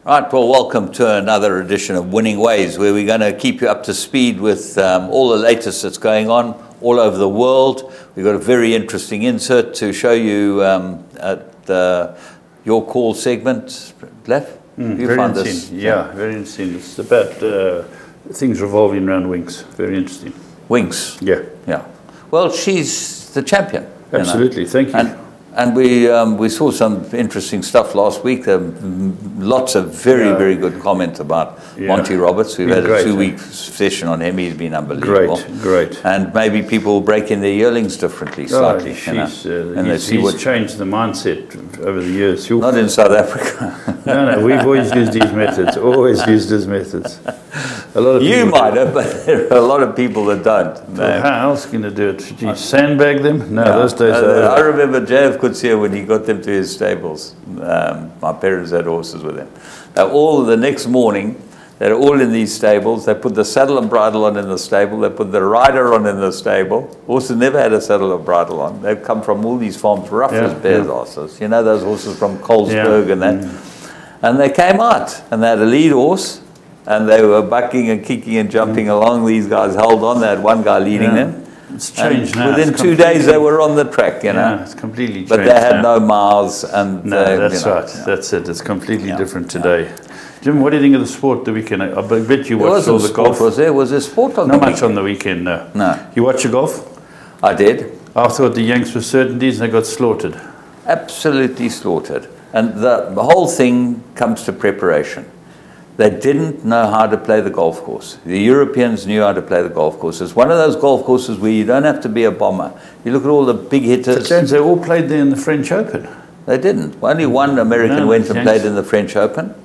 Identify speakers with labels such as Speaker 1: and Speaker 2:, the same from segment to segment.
Speaker 1: Right, well, welcome to another edition of Winning Ways, where we're going to keep you up to speed with all the latest that's going on all over the world. We've got a very interesting insert to show you at your call segment. Lev, you find this?
Speaker 2: Yeah, very interesting. It's about things revolving around Winks. Very interesting.
Speaker 1: Winks?
Speaker 2: Yeah.
Speaker 1: Yeah. Well, she's the champion.
Speaker 2: Absolutely, thank you.
Speaker 1: And we saw some interesting stuff last week. There were lots of very good comments about Monty Roberts. We've had a 2-week session on him. He's been unbelievable.
Speaker 2: Great.
Speaker 1: And maybe people break in their yearlings differently, slightly.
Speaker 2: He's changed the mindset over the years.
Speaker 1: Not in South Africa.
Speaker 2: No, we've always used his methods. Always used his methods. A lot of
Speaker 1: you might have, but there are a lot of people that don't.
Speaker 2: No. How else can you do it? Did you sandbag them? No, those days are...
Speaker 1: I remember JF could see when he got them to his stables. My parents had horses with him. All the next morning, they're all in these stables. They put the saddle and bridle on in the stable. They put the rider on in the stable. Horses never had a saddle or bridle on. They've come from all these farms, rough as bears' asses. You know those horses from Colesberg and that. And they came out, and they had a lead horse, and they were bucking and kicking and jumping along. These guys held on. They had one guy leading them.
Speaker 2: It's changed now.
Speaker 1: Within 2 days, they were on the track, you know.
Speaker 2: Yeah, it's completely changed.
Speaker 1: But they had no mouths. And,
Speaker 2: no, that's right. That's it. It's completely different today. Jim, what do you think of the sport the weekend? I bet you watched all the golf.
Speaker 1: Was there a sport on the weekend?
Speaker 2: Not much on the weekend, no.
Speaker 1: No.
Speaker 2: You watch the golf?
Speaker 1: I did.
Speaker 2: I thought the Yanks were certainties and they got slaughtered.
Speaker 1: Absolutely slaughtered. And the whole thing comes to preparation. They didn't know how to play the golf course. The Europeans knew how to play the golf course. It's one of those golf courses where you don't have to be a bomber. You look at all the big hitters.
Speaker 2: So James, they all played there in the French Open.
Speaker 1: They didn't. Only one American went and played in the French Open.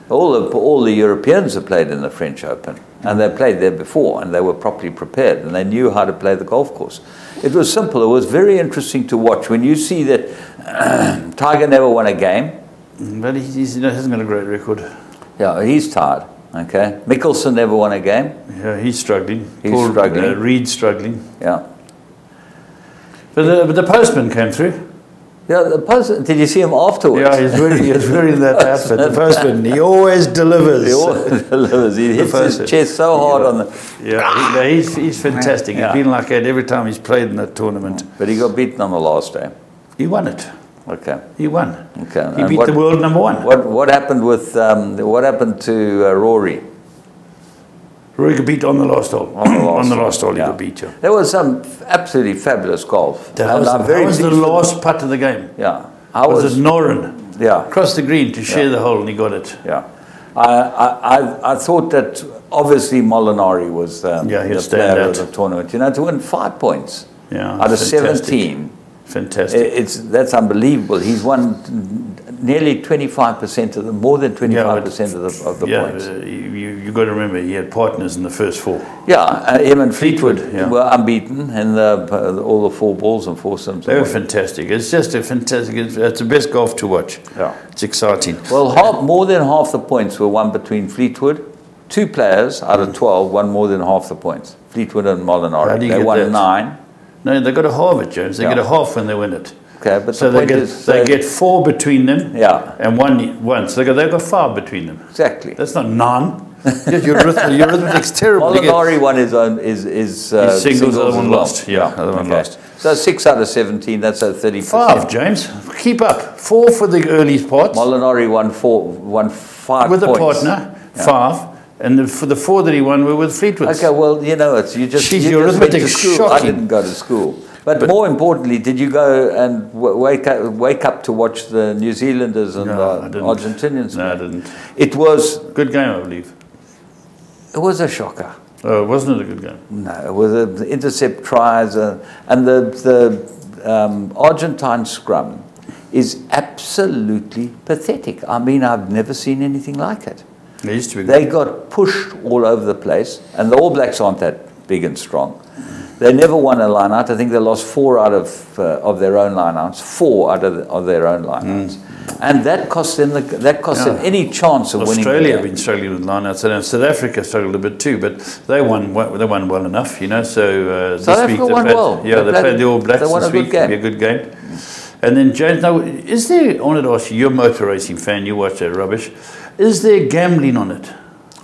Speaker 1: All the Europeans have played in the French Open. And they played there before, and they were properly prepared, and they knew how to play the golf course. It was simple. It was very interesting to watch. When you see that Tiger never won a game.
Speaker 2: But he hasn't got a great record.
Speaker 1: Yeah, he's tired. Okay, Mickelson never won a game.
Speaker 2: Yeah, he's struggling.
Speaker 1: He's struggling.
Speaker 2: Reed's struggling.
Speaker 1: Yeah.
Speaker 2: But the postman came through.
Speaker 1: Yeah, the postman. Did you see him afterwards?
Speaker 2: Yeah, he's wearing that outfit. The postman. He always delivers.
Speaker 1: He always delivers. He hits his chest so hard on the.
Speaker 2: Yeah, he's fantastic. He's been like that every time he's played in that tournament.
Speaker 1: But he got beaten on the last day.
Speaker 2: He won it.
Speaker 1: Okay.
Speaker 2: He won.
Speaker 1: Okay.
Speaker 2: He beat the world number one.
Speaker 1: What happened with what happened to Rory?
Speaker 2: Rory got beat on the last hole. On the last hole, he got beat. Yeah.
Speaker 1: There was some absolutely fabulous golf.
Speaker 2: That was the last putt of the game.
Speaker 1: Yeah.
Speaker 2: Was it Noren?
Speaker 1: Yeah.
Speaker 2: Crossed the green to share the hole, and he got it.
Speaker 1: Yeah. I thought that obviously Molinari was the player of the tournament. You know, to win 5 points out of 17.
Speaker 2: Fantastic.
Speaker 1: That's unbelievable. He's won nearly 25% of more than 25% of the points.
Speaker 2: You got to remember he had partners in the first 4.
Speaker 1: Yeah, him and Fleetwood were unbeaten in all the 4 balls and foursomes.
Speaker 2: They were fantastic. It's just a fantastic. It's the best golf to watch. Yeah, it's exciting.
Speaker 1: Well, more than half the points were won between Fleetwood. 2 players out of 12 won more than half the points. Fleetwood and Molinari. They won 9.
Speaker 2: No, they got a half it, Jones. They get a half when they win it.
Speaker 1: Okay, but
Speaker 2: so they get 4 between them.
Speaker 1: Yeah.
Speaker 2: And one. So they got 5 between them.
Speaker 1: Exactly.
Speaker 2: That's not none. your arithmetic's terrible.
Speaker 1: Molinari won his own
Speaker 2: singles. Other one lost. Yeah, other one lost.
Speaker 1: So 6 out of 17. That's a 30%.
Speaker 2: 5, James. Keep up. 4 for the early part.
Speaker 1: Molinari won 5
Speaker 2: with
Speaker 1: points.
Speaker 2: A partner. 5. And for the 4 that he won were with Fleetwood.
Speaker 1: Okay, well, you know, you just went to school. I didn't go to school. But more importantly, did you go and wake up to watch the New Zealanders and the Argentinians?
Speaker 2: No, I didn't.
Speaker 1: It was
Speaker 2: good game, I believe.
Speaker 1: It was a shocker.
Speaker 2: Oh, wasn't it a good game?
Speaker 1: No, it was the intercept tries and the Argentine scrum is absolutely pathetic. I mean, I've never seen anything like it. They got pushed all over the place, and the All Blacks aren't that big and strong. They never won a line-out. I think they lost 4 out of their own line-outs, 4 out of their own line-outs. And that cost them any chance of winning.
Speaker 2: Australia have been struggling with line-outs, and South Africa struggled a bit too, but they won well enough, you know. So
Speaker 1: South Africa won well.
Speaker 2: Yeah, they played the All Blacks this week. It'll be a good game. And then James, now, I wanted to ask you, you're a motor racing fan, you watch that rubbish. Is there gambling on it?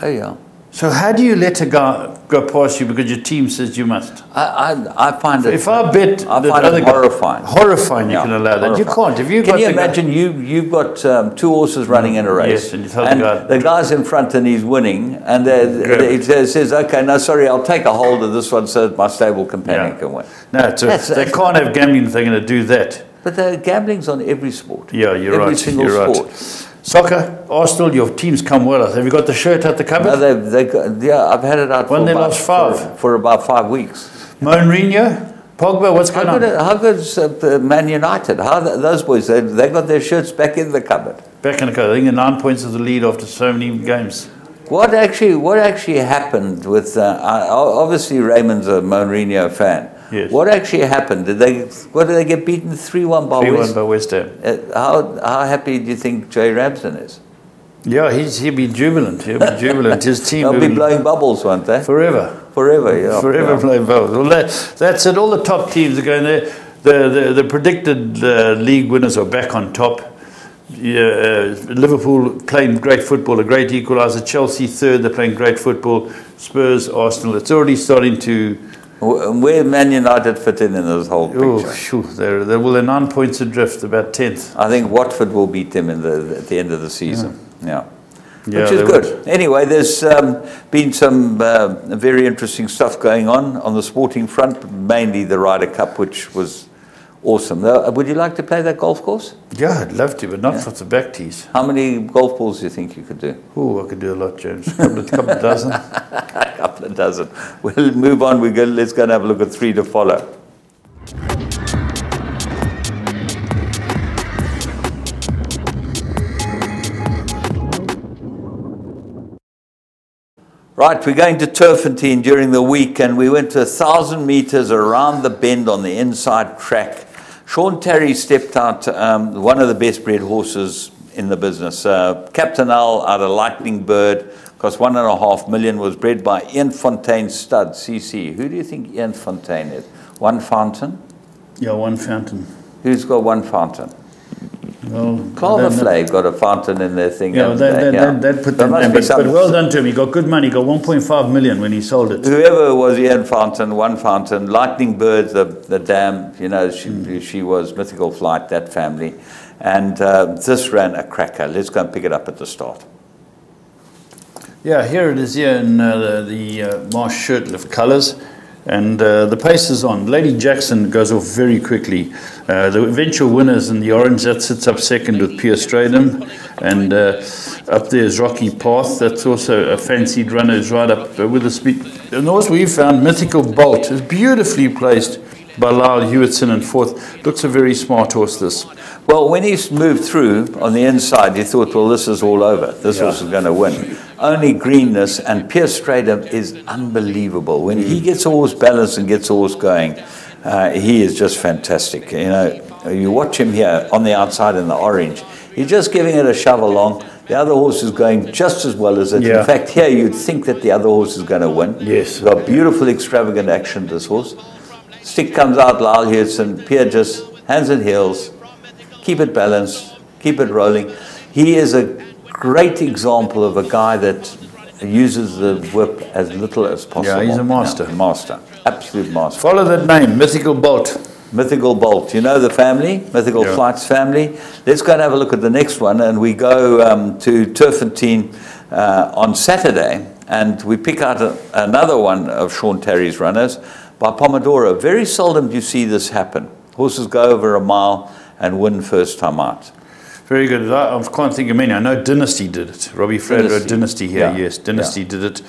Speaker 1: Oh, yeah.
Speaker 2: So how do you let a guy go past you because your team says you must?
Speaker 1: I find it.
Speaker 2: If I bet
Speaker 1: I
Speaker 2: that
Speaker 1: find
Speaker 2: other
Speaker 1: it
Speaker 2: guy,
Speaker 1: horrifying.
Speaker 2: Horrifying,
Speaker 1: Yeah,
Speaker 2: you can allow that.
Speaker 1: horrifying.
Speaker 2: You can't. If you
Speaker 1: can you imagine you've got 2 horses running in a race,
Speaker 2: yes, and you tell
Speaker 1: the guy's in front and he's winning, and he says, "Okay, no, sorry, I'll take a hold of this one so that my stable companion can win."
Speaker 2: No, they can't have gambling if they're going to do that.
Speaker 1: But the gambling's on every sport.
Speaker 2: Yeah, you're right.
Speaker 1: Every single sport.
Speaker 2: Right. Soccer, Arsenal, your team's come well. Have you got the shirt at the cupboard?
Speaker 1: No, they got, yeah, I've had it out for about 5 weeks.
Speaker 2: Mourinho, Pogba, what's going on?
Speaker 1: How good's Man United? How those boys? They got their shirts back in the cupboard.
Speaker 2: Back in the cupboard. I think they're 9 points of the lead after so many games.
Speaker 1: What actually happened with? Obviously, Raymond's a Mourinho fan.
Speaker 2: Yes.
Speaker 1: What actually happened? Did they get beaten 3-1 by
Speaker 2: 3-1 by West Ham?
Speaker 1: How happy do you think Jay Ramsden is?
Speaker 2: Yeah, he'll be jubilant. He'll be jubilant. His team
Speaker 1: will be blowing bubbles, won't they?
Speaker 2: Forever.
Speaker 1: Forever, yeah.
Speaker 2: Forever blowing bubbles. Well, that's it. All the top teams are going there. The predicted league winners are back on top. Liverpool playing great football, a great equaliser. Chelsea third, they're playing great football. Spurs, Arsenal. It's already starting to...
Speaker 1: Where Man United fit in this whole picture?
Speaker 2: They're 9 points adrift, about 10th.
Speaker 1: I think Watford will beat them at the end of the season. Yeah. Which is good. Anyway, there's been some very interesting stuff going on the sporting front, mainly the Ryder Cup, which was awesome. Would you like to play that golf course?
Speaker 2: Yeah, I'd love to, but not for the back tees.
Speaker 1: How many golf balls do you think you could do?
Speaker 2: Oh, I could do a lot, James. A couple of dozen.
Speaker 1: A couple of dozen. We'll move on. Let's go and have a look at 3 to follow. Right, we're going to Turfentine during the week, and we went to 1,000 metres around the bend on the inside track. Sean Terry stepped out, one of the best bred horses in the business. Captain Al out of Lightning Bird, cost $1.5 million, was bred by Ian Fontaine stud, CC. Who do you think Ian Fontaine is? One Fountain?
Speaker 2: Yeah, One Fountain.
Speaker 1: Who's got One Fountain?
Speaker 2: Well,
Speaker 1: Clover Flag got a fountain in their thing.
Speaker 2: Yeah, that put them down. But well done to him. He got good money. He got 1.5 million when he sold it.
Speaker 1: Whoever was Ian Fountain, One Fountain, Lightning Bird, the dam, you know, she was Mythical Flight, that family. And this ran a cracker. Let's go and pick it up at the start.
Speaker 2: Yeah, here it is here in the Marsh Shirtlift colours. And the pace is on. Lady Jackson goes off very quickly. The eventual winners in the orange, that sits up second with Pierre Stradum. And up there is Rocky Path. That's also a fancied runner who's right up with the speed. And the horse we found, Mythical Bolt, is beautifully placed by Lyle Hewitson in fourth. Looks a very smart horse, this.
Speaker 1: Well, when he moved through on the inside, you thought, well, this is all over. This horse is going to win. Only greenness, and Pierce Stradum is unbelievable. When he gets a horse balanced and gets a horse going, he is just fantastic. You know, you watch him here on the outside in the orange. He's just giving it a shove along. The other horse is going just as well as it. Yeah. In fact, here you'd think that the other horse is going to win.
Speaker 2: Yes.
Speaker 1: He's got beautiful, extravagant action, this horse. Stick comes out, Lyle Hewitson. Pierre just hands and heels. Keep it balanced, keep it rolling. He is a great example of a guy that uses the whip as little as possible.
Speaker 2: Yeah, he's a master.
Speaker 1: Yeah, master, absolute master.
Speaker 2: Follow that name, Mythical Bolt.
Speaker 1: Mythical Bolt. You know the family, Mythical Flights family. Let's go and have a look at the next one, and we go to Turfentine on Saturday, and we pick out another one of Sean Terry's runners by Pomodoro. Very seldom do you see this happen. Horses go over a mile and win first time out.
Speaker 2: Very good. I can't think of many. I know Dynasty did it. Robbie Fred wrote Dynasty here. Yeah. Yes, Dynasty did it.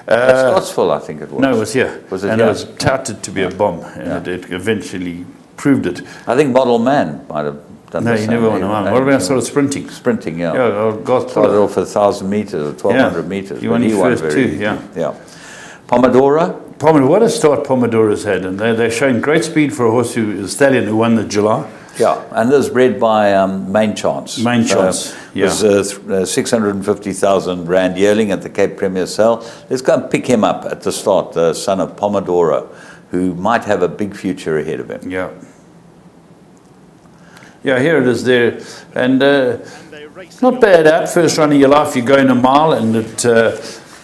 Speaker 1: Scottsville, I think it was.
Speaker 2: No, it was here.
Speaker 1: Was it
Speaker 2: and
Speaker 1: here?
Speaker 2: It was touted to be a bomb, and it eventually proved it.
Speaker 1: I think Model Man might have done the same.
Speaker 2: No, he never won a mile. What about sort of sprinting?
Speaker 1: Sprinting, yeah.
Speaker 2: Yeah,
Speaker 1: started off at 1,000 metres or 1,200 metres.
Speaker 2: He won his first two, yeah.
Speaker 1: Pomodoro?
Speaker 2: What a start Pomodoro's had, and they're showing great speed for a horse a stallion who won the July.
Speaker 1: Yeah, and this is bred by Main Chance.
Speaker 2: Main Chance,
Speaker 1: yeah. It was 650,000 Rand yearling at the Cape Premier sale. Let's go and pick him up at the start, the son of Pomodoro, who might have a big future ahead of him.
Speaker 2: Yeah. Yeah, here it is there. And not bad out. First run of your life, you're going a mile, and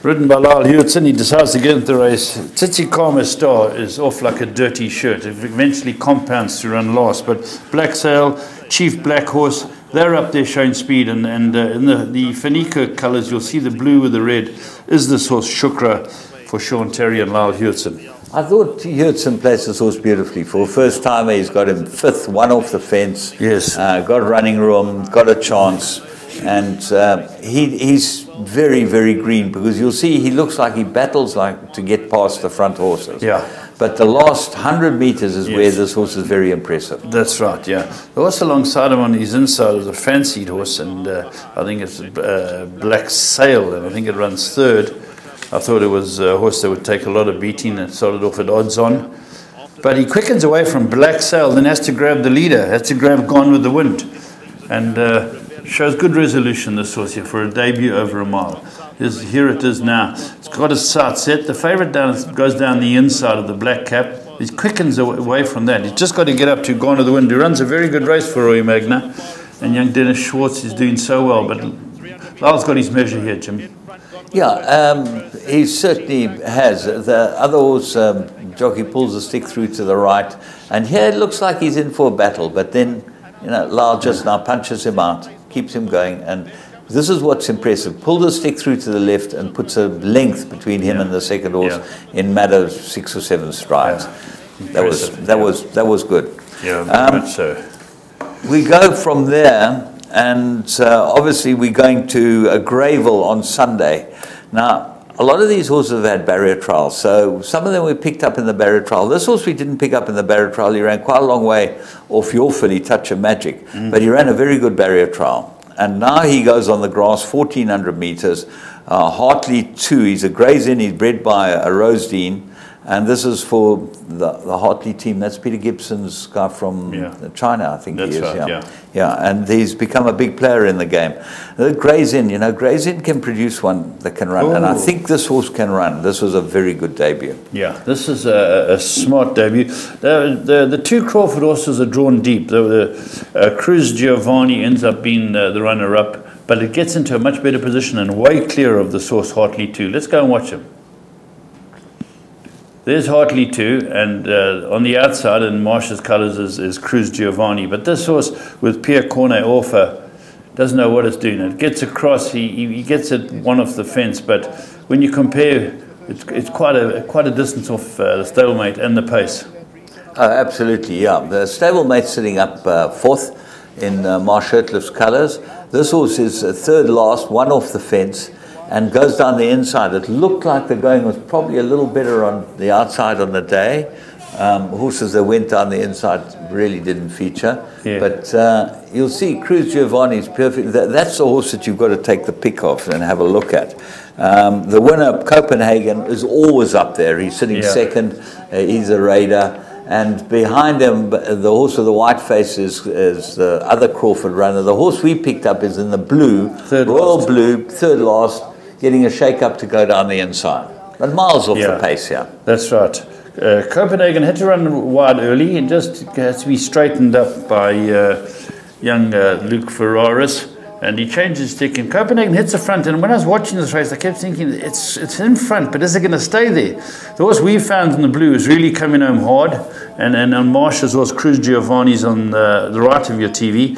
Speaker 2: ridden by Lyle Hewitson, he decides to get into the race. Tsitsikamma Star is off like a dirty shirt. It eventually compounds to run last. But Black Sail, Chief Black Horse, they're up there showing speed. And in the Fanica colours, you'll see the blue with the red is this horse Shukra for Sean Terry and Lyle Hewitson.
Speaker 1: I thought Hewitson placed this horse beautifully. For first time, he's got him fifth, one off the fence.
Speaker 2: Yes.
Speaker 1: Got running room, got a chance. And he's very, very green, because you'll see he looks like he battles like to get past the front horses.
Speaker 2: Yeah.
Speaker 1: But the last 100 meters is where this horse is very impressive.
Speaker 2: That's right, yeah. The horse alongside him on his inside is a fancied horse, and I think it's Black Sail, and I think it runs third. I thought it was a horse that would take a lot of beating and started off at odds on. But he quickens away from Black Sail, then has to grab the leader, has to grab Gone with the Wind. And shows good resolution, this horse here, for a debut over a mile. Here it is now. It's got a sight set. The favourite goes down the inside of the black cap. He quickens away from that. He's just got to get up to Gone with the Wind, who runs a very good race for Roy Magna. And young Dennis Schwartz is doing so well. But Lyle's got his measure here, Jim.
Speaker 1: Yeah, he certainly has. The other horse, jockey, pulls the stick through to the right, and here it looks like he's in for a battle, but then, you know, Lyle just now punches him out, keeps him going, and this is what's impressive. Pull the stick through to the left and puts a length between him and the second horse in matter of 6 or 7 strides. That was good.
Speaker 2: Yeah, very much so.
Speaker 1: We go from there. And obviously we're going to Greyville on Sunday. Now, a lot of these horses have had barrier trials. So some of them we picked up in the barrier trial. This horse we didn't pick up in the barrier trial. He ran quite a long way off your filly, Touch of Magic. But he ran a very good barrier trial. And now he goes on the grass, 1,400 meters. Hartley 2, he's a Gray's Inn. He's bred by a Rosedine. And this is for the Hartley team. That's Peter Gibson's guy from China, I think he is.
Speaker 2: Right,
Speaker 1: yeah, and he's become a big player in the game. Gray's Inn, you know, Gray's Inn can produce one that can run. And I think this horse can run. This was a very good debut.
Speaker 2: Yeah, this is a smart debut. The 2 Crawford horses are drawn deep. The Cruz Giovanni ends up being the runner-up, but it gets into a much better position and way clear of the source Hartley 2. Let's go and watch him. There's Hartley 2, and on the outside in Marsh's colours is Cruz Giovanni. But this horse with Pierre Cornet Orfa doesn't know what it's doing. It gets across, he gets it one off the fence, but when you compare, it's quite a distance off the stablemate and the pace.
Speaker 1: Oh, absolutely, yeah. The stablemate's sitting up 4th in Marsh Shirtliff's colours. This horse is third last, one off the fence, and goes down the inside. It looked like the going was probably a little better on the outside on the day. Horses that went down the inside really didn't feature. Yeah. But you'll see Cruz Giovanni is perfect. That's the horse that you've got to take the pick of and have a look at. The winner, Copenhagen, is always up there. He's sitting second. He's a raider. And behind him, the horse with the white face is the other Crawford runner. The horse we picked up is in the blue, Royal Blue, third last, getting a shake-up to go down the inside. But miles off the pace here.
Speaker 2: That's right. Copenhagen had to run wide early and just has to be straightened up by young Luke Ferraris. And he changed his stick, and Copenhagen hits the front. And when I was watching this race, I kept thinking, it's in front, but is it going to stay there? The horse we found in the blue is really coming home hard. And on Marsh's horse, Cruz Giovanni's on the right of your TV.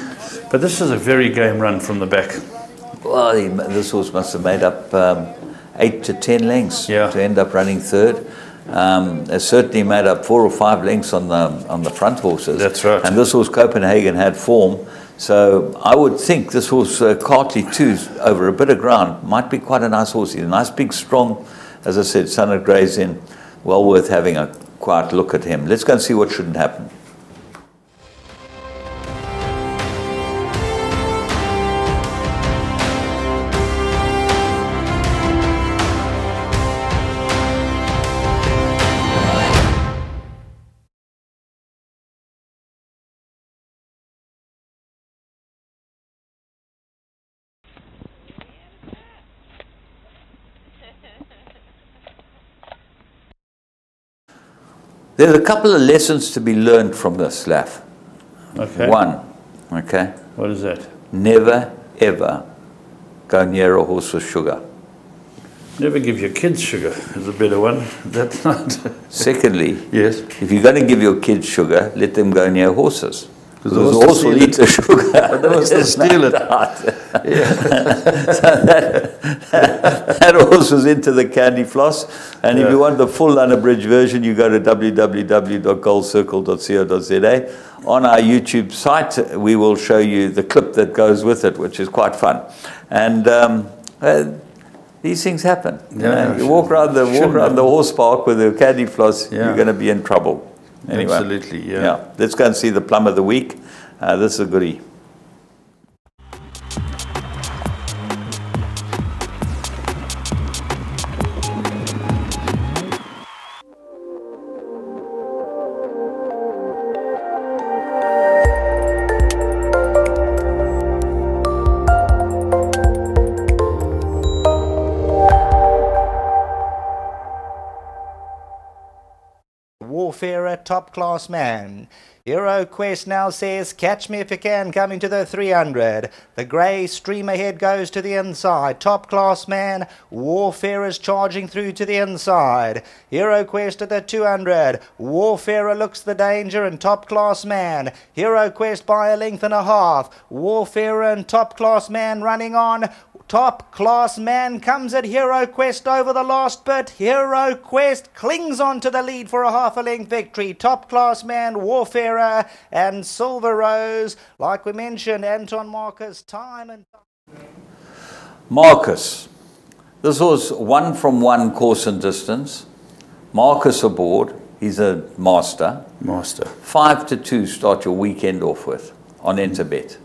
Speaker 2: But this is a very game run from the back.
Speaker 1: Well, this horse must have made up 8 to 10 lengths to end up running third. It certainly made up 4 or 5 lengths on the front horses.
Speaker 2: That's right.
Speaker 1: And this horse, Copenhagen, had form. So I would think this horse, Cartley 2, over a bit of ground, might be quite a nice horse. He's a nice, big, strong, as I said, son of Gray's Inn. Well worth having a quiet look at him. Let's go and see what shouldn't happen. There's a couple of lessons to be learned from this, Laff.
Speaker 2: Okay.
Speaker 1: One, Okay?
Speaker 2: What is that?
Speaker 1: Never, ever go near a horse with sugar.
Speaker 2: Never give your kids sugar is a better one. That's not...
Speaker 1: Secondly,
Speaker 2: yes.
Speaker 1: if you're going to give your kids sugar, let them go near horses. Because the horse will eat the sugar.
Speaker 2: But the horse will steal it.
Speaker 1: Yeah. So that horse was into the candy floss. And if you want the full unabridged version, you go to www.goldcircle.co.za. On our YouTube site, we will show you the clip that goes with it, which is quite fun. And these things happen. You walk around the horse park with a candy floss, you're going to be in trouble. Anyway,
Speaker 2: absolutely, yeah.
Speaker 1: Let's go and see the plum of the week. This is a goodie.
Speaker 3: Warfarer, top class man. Hero Quest now says, catch me if you can, coming to the 300. The grey stream ahead goes to the inside. Top class man, Warfarer's charging through to the inside. Hero Quest at the 200. Warfarer looks the danger and top class man. Hero Quest by a length and a half. Warfarer and top class man running on. Top class man comes at Hero Quest over the last bit. Hero Quest clings on to the lead for a half a length victory. Top class man, Warfarer and Silver Rose. Like we mentioned, Anton Marcus, time and time.
Speaker 1: Marcus. This was 1-from-1 course and distance. Marcus aboard. He's a master. 5-2 start your weekend off with on Interbet.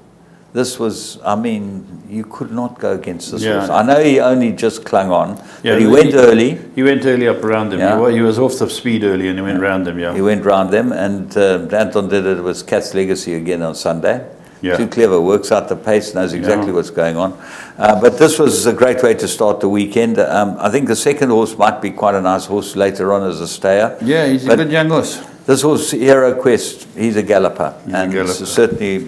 Speaker 1: This was, I mean, you could not go against this horse. I know he only just clung on, but he went early.
Speaker 2: He went early up around them. He was off the speed early and he went round them,
Speaker 1: He went round them, and Anton did it with Cat's Legacy again on Sunday. Too clever, works out the pace, knows exactly what's going on. But this was a great way to start the weekend. I think the second horse might be quite a nice horse later on as a stayer.
Speaker 2: Yeah, he's a good young horse.
Speaker 1: This horse, Hero Quest, he's a galloper. Certainly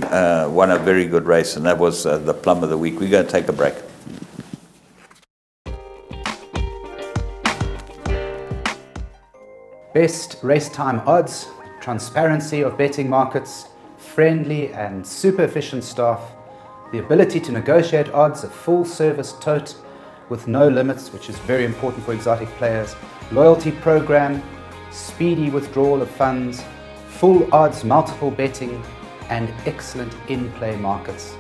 Speaker 1: won a very good race, and that was the plum of the week. We're going to take a break.
Speaker 4: Best race time odds, transparency of betting markets, friendly and super efficient staff, the ability to negotiate odds, a full service tote with no limits, which is very important for exotic players, loyalty program, speedy withdrawal of funds, full odds multiple betting, and excellent in-play markets.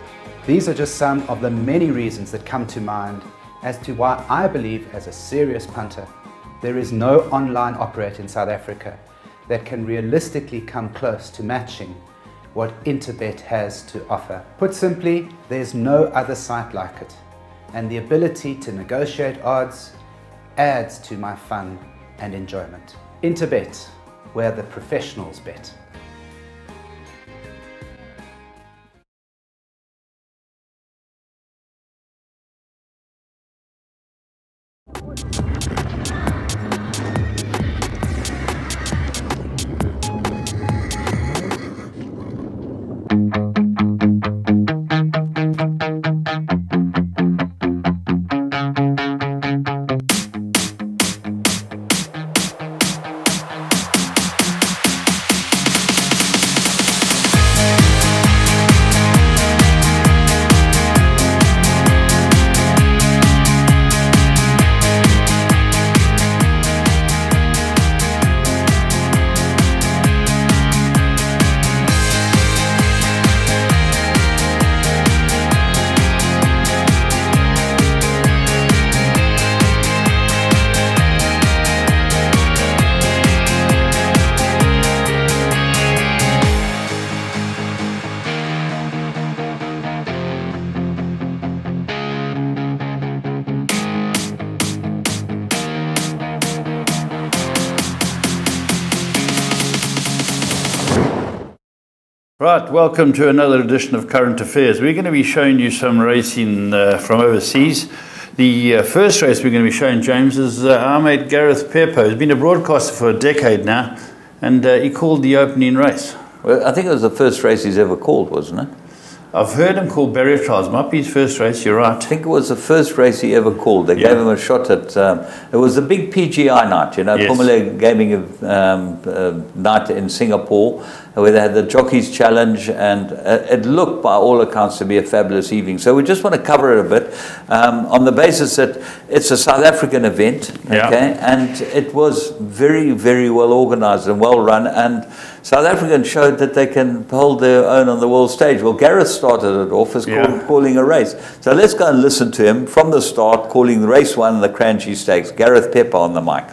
Speaker 4: These are just some of the many reasons that come to mind as to why I believe, as a serious punter, there is no online operator in South Africa that can realistically come close to matching what Interbet has to offer. Put simply, there's no other site like it, and the ability to negotiate odds adds to my fun and enjoyment. Interbet, where the professionals bet.
Speaker 2: Right, welcome to another edition of Current Affairs. We're going to be showing you some racing from overseas. The first race we're going to be showing, James, is our mate Gareth Pearpo. He's been a broadcaster for a decade now, and he called the opening race.
Speaker 1: Well, I think it was the first race he's ever called, wasn't it?
Speaker 2: I've heard him call barrier trials. Might be his first race, you're right.
Speaker 1: I think it was the first race he ever called. They gave him a shot at, it was the big PGI night, you know,
Speaker 2: Yes.
Speaker 1: Formula Gaming night in Singapore, where they had the Jockeys Challenge, and it looked, by all accounts, to be a fabulous evening. So we just want to cover it a bit on the basis that it's a South African event, okay, and it was very, very well organized and well run, and South Africans showed that they can hold their own on the world stage. Well, Gareth started it off as calling a race. So let's go and listen to him from the start, calling the race 1 and the Cranchi Stakes. Gareth Pepper on the mic.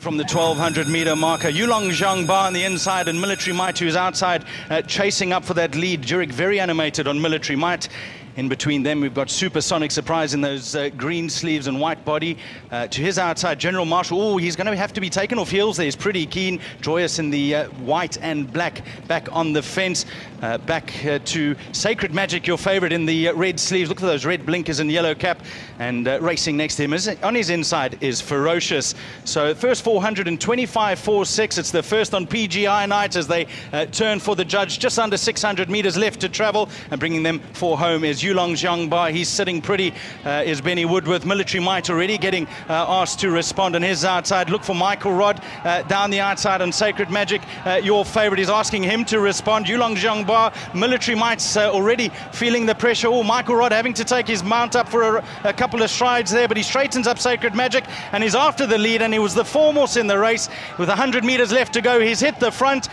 Speaker 5: From the 1200 meter marker, Yulong Zhangba on the inside and Military Might, who's outside, chasing up for that lead. Jurek very animated on Military Might. In between them, we've got Supersonic Surprise in those green sleeves and white body. To his outside, General Marshall. Oh, he's going to have to be taken off heels there. He's pretty keen. Joyous in the white and black, back on the fence. Back to Sacred Magic, your favorite, in the red sleeves. Look at those red blinkers and yellow cap. And racing next to him on his inside is Ferocious. So first 425.46. It's the first on PGI night as they turn for the judge. Just under 600 meters left to travel, and bringing them for home is Yulong Zhangba. He's sitting pretty, is Benny Woodworth. Military Might already getting asked to respond on his outside. Look for Michael Rod down the outside on Sacred Magic. Your favorite is asking him to respond. Yulong Zhangba, Military Might's already feeling the pressure. Oh, Michael Rod having to take his mount up for a couple of strides there, but he straightens up Sacred Magic and he's after the lead, and he was the foremost in the race. With 100 meters left to go, he's hit the front.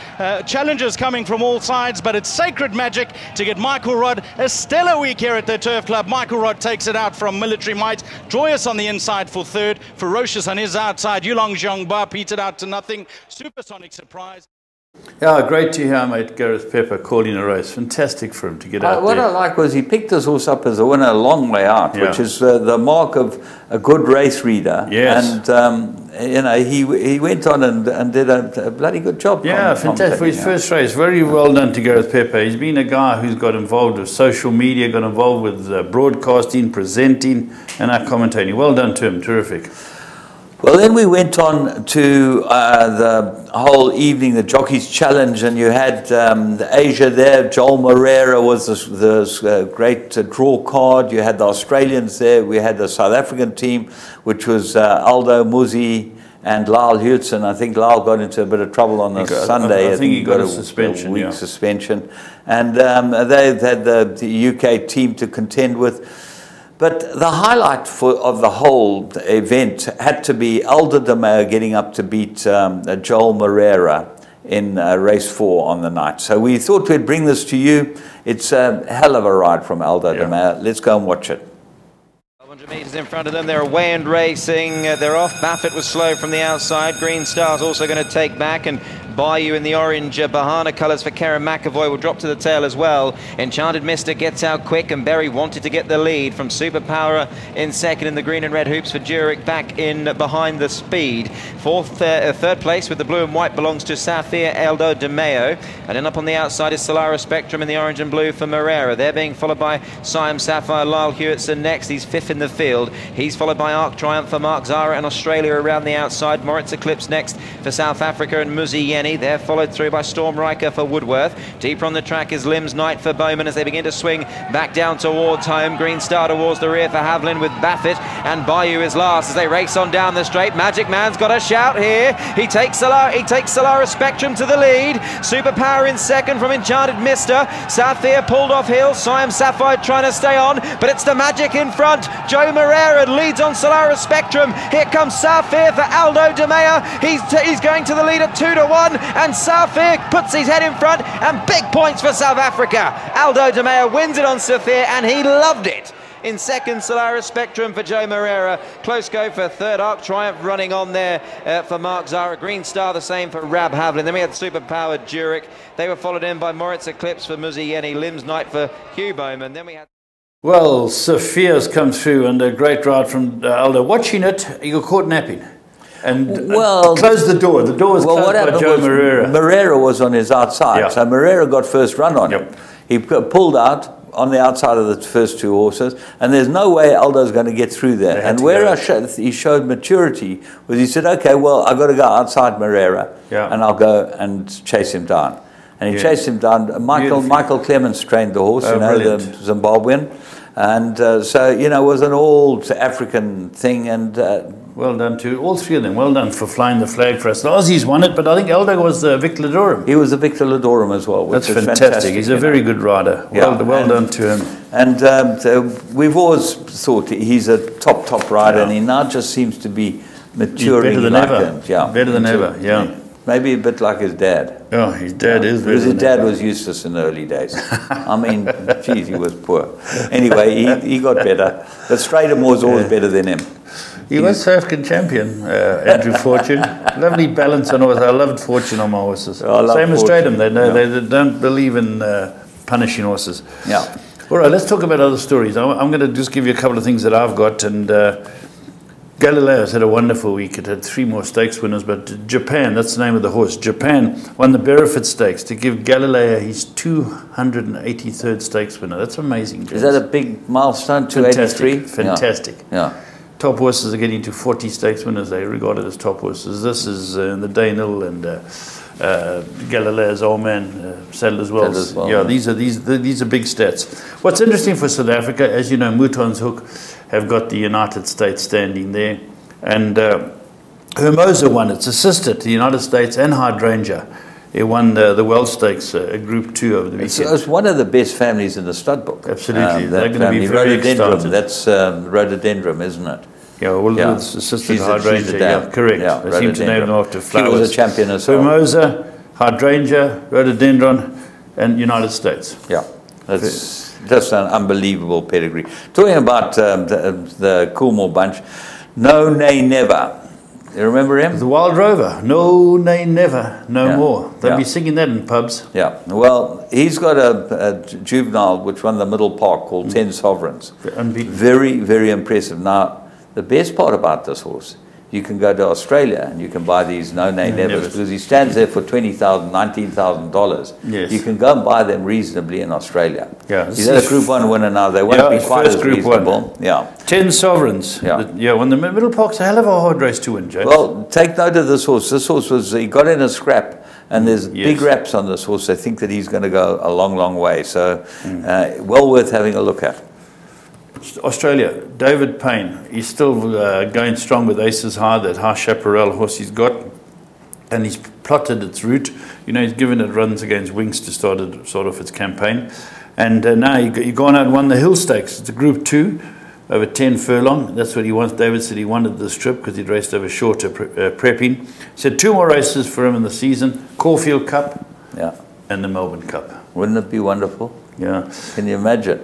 Speaker 5: Challenges coming from all sides, but it's Sacred Magic to get Michael Rod a stellar week here at the Turf Club. Michael Rod takes it out from Military Might. Joyous on the inside for third. Ferocious on his outside. Yulong Zhangba petered out to nothing. Supersonic Surprise.
Speaker 2: Yeah, great to hear, mate, Gareth Pepper calling a race. Fantastic for him to get out
Speaker 1: what
Speaker 2: there.
Speaker 1: I like was he picked his horse up as a winner a long way out, which is the mark of a good race reader.
Speaker 2: Yes.
Speaker 1: And, you know, he went on and did a bloody good job.
Speaker 2: Yeah, fantastic. For his first race, very well done to Gareth Pepper. He's been a guy who's got involved with social media, got involved with broadcasting, presenting, and our commentating. Well done to him. Terrific.
Speaker 1: Well, then we went on to the whole evening, the Jockeys Challenge, and you had Asia there. Joel Moreira was the great draw card. You had the Australians there. We had the South African team, which was Aldo Muzi and Lyle Hewitson. I think Lyle got into a bit of trouble on the Sunday.
Speaker 2: I think he got a suspension,
Speaker 1: a week suspension. And they've had the UK team to contend with. But the highlight of the whole event had to be Aldo de Meyer getting up to beat Joel Moreira in race 4 on the night. So we thought we'd bring this to you. It's a hell of a ride from Aldo de Meyer. Let's go and watch it.
Speaker 6: 100 metres in front of them, they're away and racing. They're off. Baffett was slow from the outside. Green Star's also going to take back, and Bayou in the orange Bahana colours for Karen McAvoy will drop to the tail as well. Enchanted Mister gets out quick, and Berry wanted to get the lead from Superpower in second in the green and red hoops for Jurek back in behind the speed. Third place with the blue and white belongs to Safir Aldo de Mayo, and then up on the outside is Solara Spectrum in the orange and blue for Moreira. They're being followed by Siam Sapphire. Lyle Hewitson next, he's fifth in the field. He's followed by Arc Triumph for Mark Zara and Australia around the outside. Moritz Eclipse next for South Africa and Muzi Yeni. They're followed through by Storm Riker for Woodworth. Deeper on the track is Limbs Knight for Bowman as they begin to swing back down towards home. Green Star towards the rear for Havlin with Baffett, and Bayou is last as they race on down the straight. Magic Man's got a shout here. He takes Solara Spectrum to the lead. Superpower in second from Enchanted Mister. Saphir pulled off hill. Siam Sapphire trying to stay on, but it's the Magic in front. Joe Moreira leads on Solara Spectrum. Here comes Saphir for Aldo de Meyer. He's going to the lead at 2-1, and Saphir puts his head in front, and big points for South Africa. Aldo de Meyer wins it on Saphir, and he loved it. In second, Solara Spectrum for Joe Moreira. Close go for third. Arc Triumph running on there for Mark Zara. Green Star the same for Rab Havlin. Then we had Superpowered Jurek. They were followed in by Moritz Eclipse for Muzi Yeni. Limbs Knight for Hugh Bowman. Then we had...
Speaker 2: Well, Sophia's come through, and a great ride from Aldo. Watching it, you got caught napping. And close the door. The door was closed by Joe Moreira.
Speaker 1: Moreira was on his outside, so Moreira got first run on him. He pulled out on the outside of the first two horses, and there's no way Aldo's going to get through there. And where he showed maturity was he said, okay, well, I've got to go outside Moreira, and I'll go and chase him down. and he chased him down. Michael Clements trained the horse,
Speaker 2: Oh,
Speaker 1: you know, the
Speaker 2: brilliant.
Speaker 1: Zimbabwean. And so, you know, it was an all-African thing. And
Speaker 2: well done to all three of them. Well done for flying the flag for us. The Aussies won it, but I think Elder was Victor Ladorum.
Speaker 1: he was a Victor Ladorum as well, which
Speaker 2: That's
Speaker 1: is
Speaker 2: fantastic. He's a
Speaker 1: you
Speaker 2: very
Speaker 1: know.
Speaker 2: good rider.
Speaker 1: Yeah,
Speaker 2: Well done to him.
Speaker 1: And so we've always thought he's a top rider,
Speaker 2: Yeah.
Speaker 1: and he now just seems to be
Speaker 2: He's
Speaker 1: maturing.
Speaker 2: better than
Speaker 1: like
Speaker 2: ever.
Speaker 1: him. Yeah,
Speaker 2: Better than ever, yeah.
Speaker 1: Maybe a bit like his dad.
Speaker 2: Oh, his dad is better
Speaker 1: Because his
Speaker 2: than
Speaker 1: dad
Speaker 2: ever.
Speaker 1: was useless in the early days. I mean, geez, he was poor. Anyway, he got better. But Stratham was always better than him.
Speaker 2: He was South African champion, Andrew Fortune. Lovely balance on horses. I loved Fortune on my horses.
Speaker 1: I love
Speaker 2: Same as
Speaker 1: Fortune.
Speaker 2: Stratham. They don't believe in punishing horses.
Speaker 1: Yeah.
Speaker 2: All right, let's talk about other stories. I'm going to just give you a couple of things that I've got. And Galileo's had a wonderful week. It had 3 more stakes winners, but Japan, that's the name of the horse. Japan won the Bereford Stakes to give Galileo his 283rd stakes winner. That's amazing, James.
Speaker 1: Is that a big milestone, 283?
Speaker 2: Fantastic.
Speaker 1: Yeah.
Speaker 2: Top horses are getting to 40 stakes winners. They regard it as top horses. This is the Daynil and Galileo's old man, Sadler's Wells.
Speaker 1: Sadler's Wells,
Speaker 2: Yeah,
Speaker 1: yeah.
Speaker 2: these are big stats. What's interesting for South Africa, as you know, Mouton's Hook have got the United States standing there, and Hermosa won. It's a sister to the United States and Hydrangea. It won the Wells Stakes, Group 2 over the weekend.
Speaker 1: It's one of the best families in the stud book.
Speaker 2: Absolutely. They're
Speaker 1: that
Speaker 2: going to be
Speaker 1: family.
Speaker 2: very
Speaker 1: Rhododendron.
Speaker 2: excited.
Speaker 1: That's Rhododendron, isn't it?
Speaker 2: Yeah, well,
Speaker 1: Yeah.
Speaker 2: it's the sister
Speaker 1: She's
Speaker 2: of
Speaker 1: a- she's a
Speaker 2: Hydrangea.
Speaker 1: dam.
Speaker 2: Yeah, correct.
Speaker 1: Yeah,
Speaker 2: They seem to name them
Speaker 1: Rhododendron.
Speaker 2: after
Speaker 1: She
Speaker 2: flowers.
Speaker 1: was a champion as well.
Speaker 2: Hermosa, Hydrangea, Rhododendron, and United States.
Speaker 1: Yeah, that's an unbelievable pedigree. Talking about the Coolmore bunch, No Nay Never. You remember him?
Speaker 2: The Wild Rover, no, nay, never, no
Speaker 1: Yeah.
Speaker 2: more. They'll
Speaker 1: Yeah.
Speaker 2: be singing that in pubs.
Speaker 1: Yeah. Well, he's got a juvenile which won the Middle Park called 10 Sovereigns.
Speaker 2: Unbeaten.
Speaker 1: Very, very impressive. Now, the best part about this horse, you can go to Australia and you can buy these No Nay Nevers
Speaker 2: Nevers.
Speaker 1: because he stands there for $20,000, $19,000.
Speaker 2: Yes.
Speaker 1: You can go and buy them reasonably in Australia.
Speaker 2: Yeah.
Speaker 1: He's had a Group 1 winner now. They won't
Speaker 2: Yeah,
Speaker 1: be
Speaker 2: his
Speaker 1: quite
Speaker 2: first
Speaker 1: as
Speaker 2: Group 1.
Speaker 1: reasonable. Yeah.
Speaker 2: 10 Sovereigns.
Speaker 1: Yeah.
Speaker 2: When the Middle Park's a hell of a hard race to win, James.
Speaker 1: Well, take note of this horse. This horse he got in a scrap, and there's
Speaker 2: Yes.
Speaker 1: big raps on this horse. They think that he's going to go a long, long way. So, well worth having a look at.
Speaker 2: Australia, David Payne, he's still going strong with Aces High, that High Chaparral horse he's got, and he's plotted its route. You know, he's given it runs against Winks to start off its campaign, and now he's gone out and won the Hill Stakes. It's a Group 2 over 10 furlong. That's what he wants. David said he wanted this trip because he'd raced over shorter prepping. He said 2 more races for him in the season: Caulfield Cup and the Melbourne Cup.
Speaker 1: Wouldn't it be wonderful?
Speaker 2: Yeah.
Speaker 1: Can you imagine?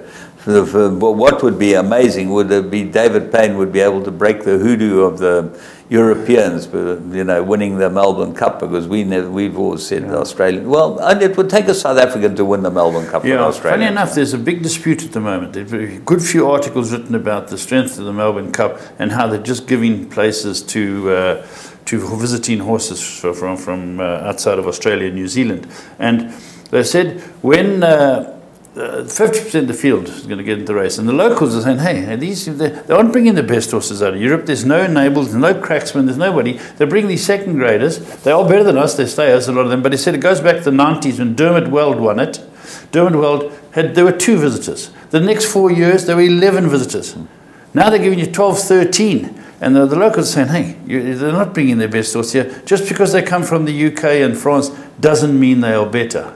Speaker 1: What would be amazing would be David Payne would be able to break the hoodoo of the Europeans, you know, winning the Melbourne Cup, because we've always said the Australian. Well, and it would take a South African to win the Melbourne Cup in Australia.
Speaker 2: Funny enough, there's a big dispute at the moment. There's a good few articles written about the strength of the Melbourne Cup and how they're just giving places to visiting horses from outside of Australia and New Zealand. And they said when 50% of the field is going to get into the race, and the locals are saying, hey, they aren't bringing the best horses out of Europe. There's no enabled, there's no cracksmen, there's nobody. They bring these second graders. They are better than us. They stay us, a lot of them. But he said it goes back to the 90s when Dermot Weld won it. Dermot Weld there were 2 visitors. The next 4 years, there were 11 visitors. Now they're giving you 12, 13. And the locals are saying, hey, they're not bringing their best horse here. Just because they come from the UK and France doesn't mean they are better.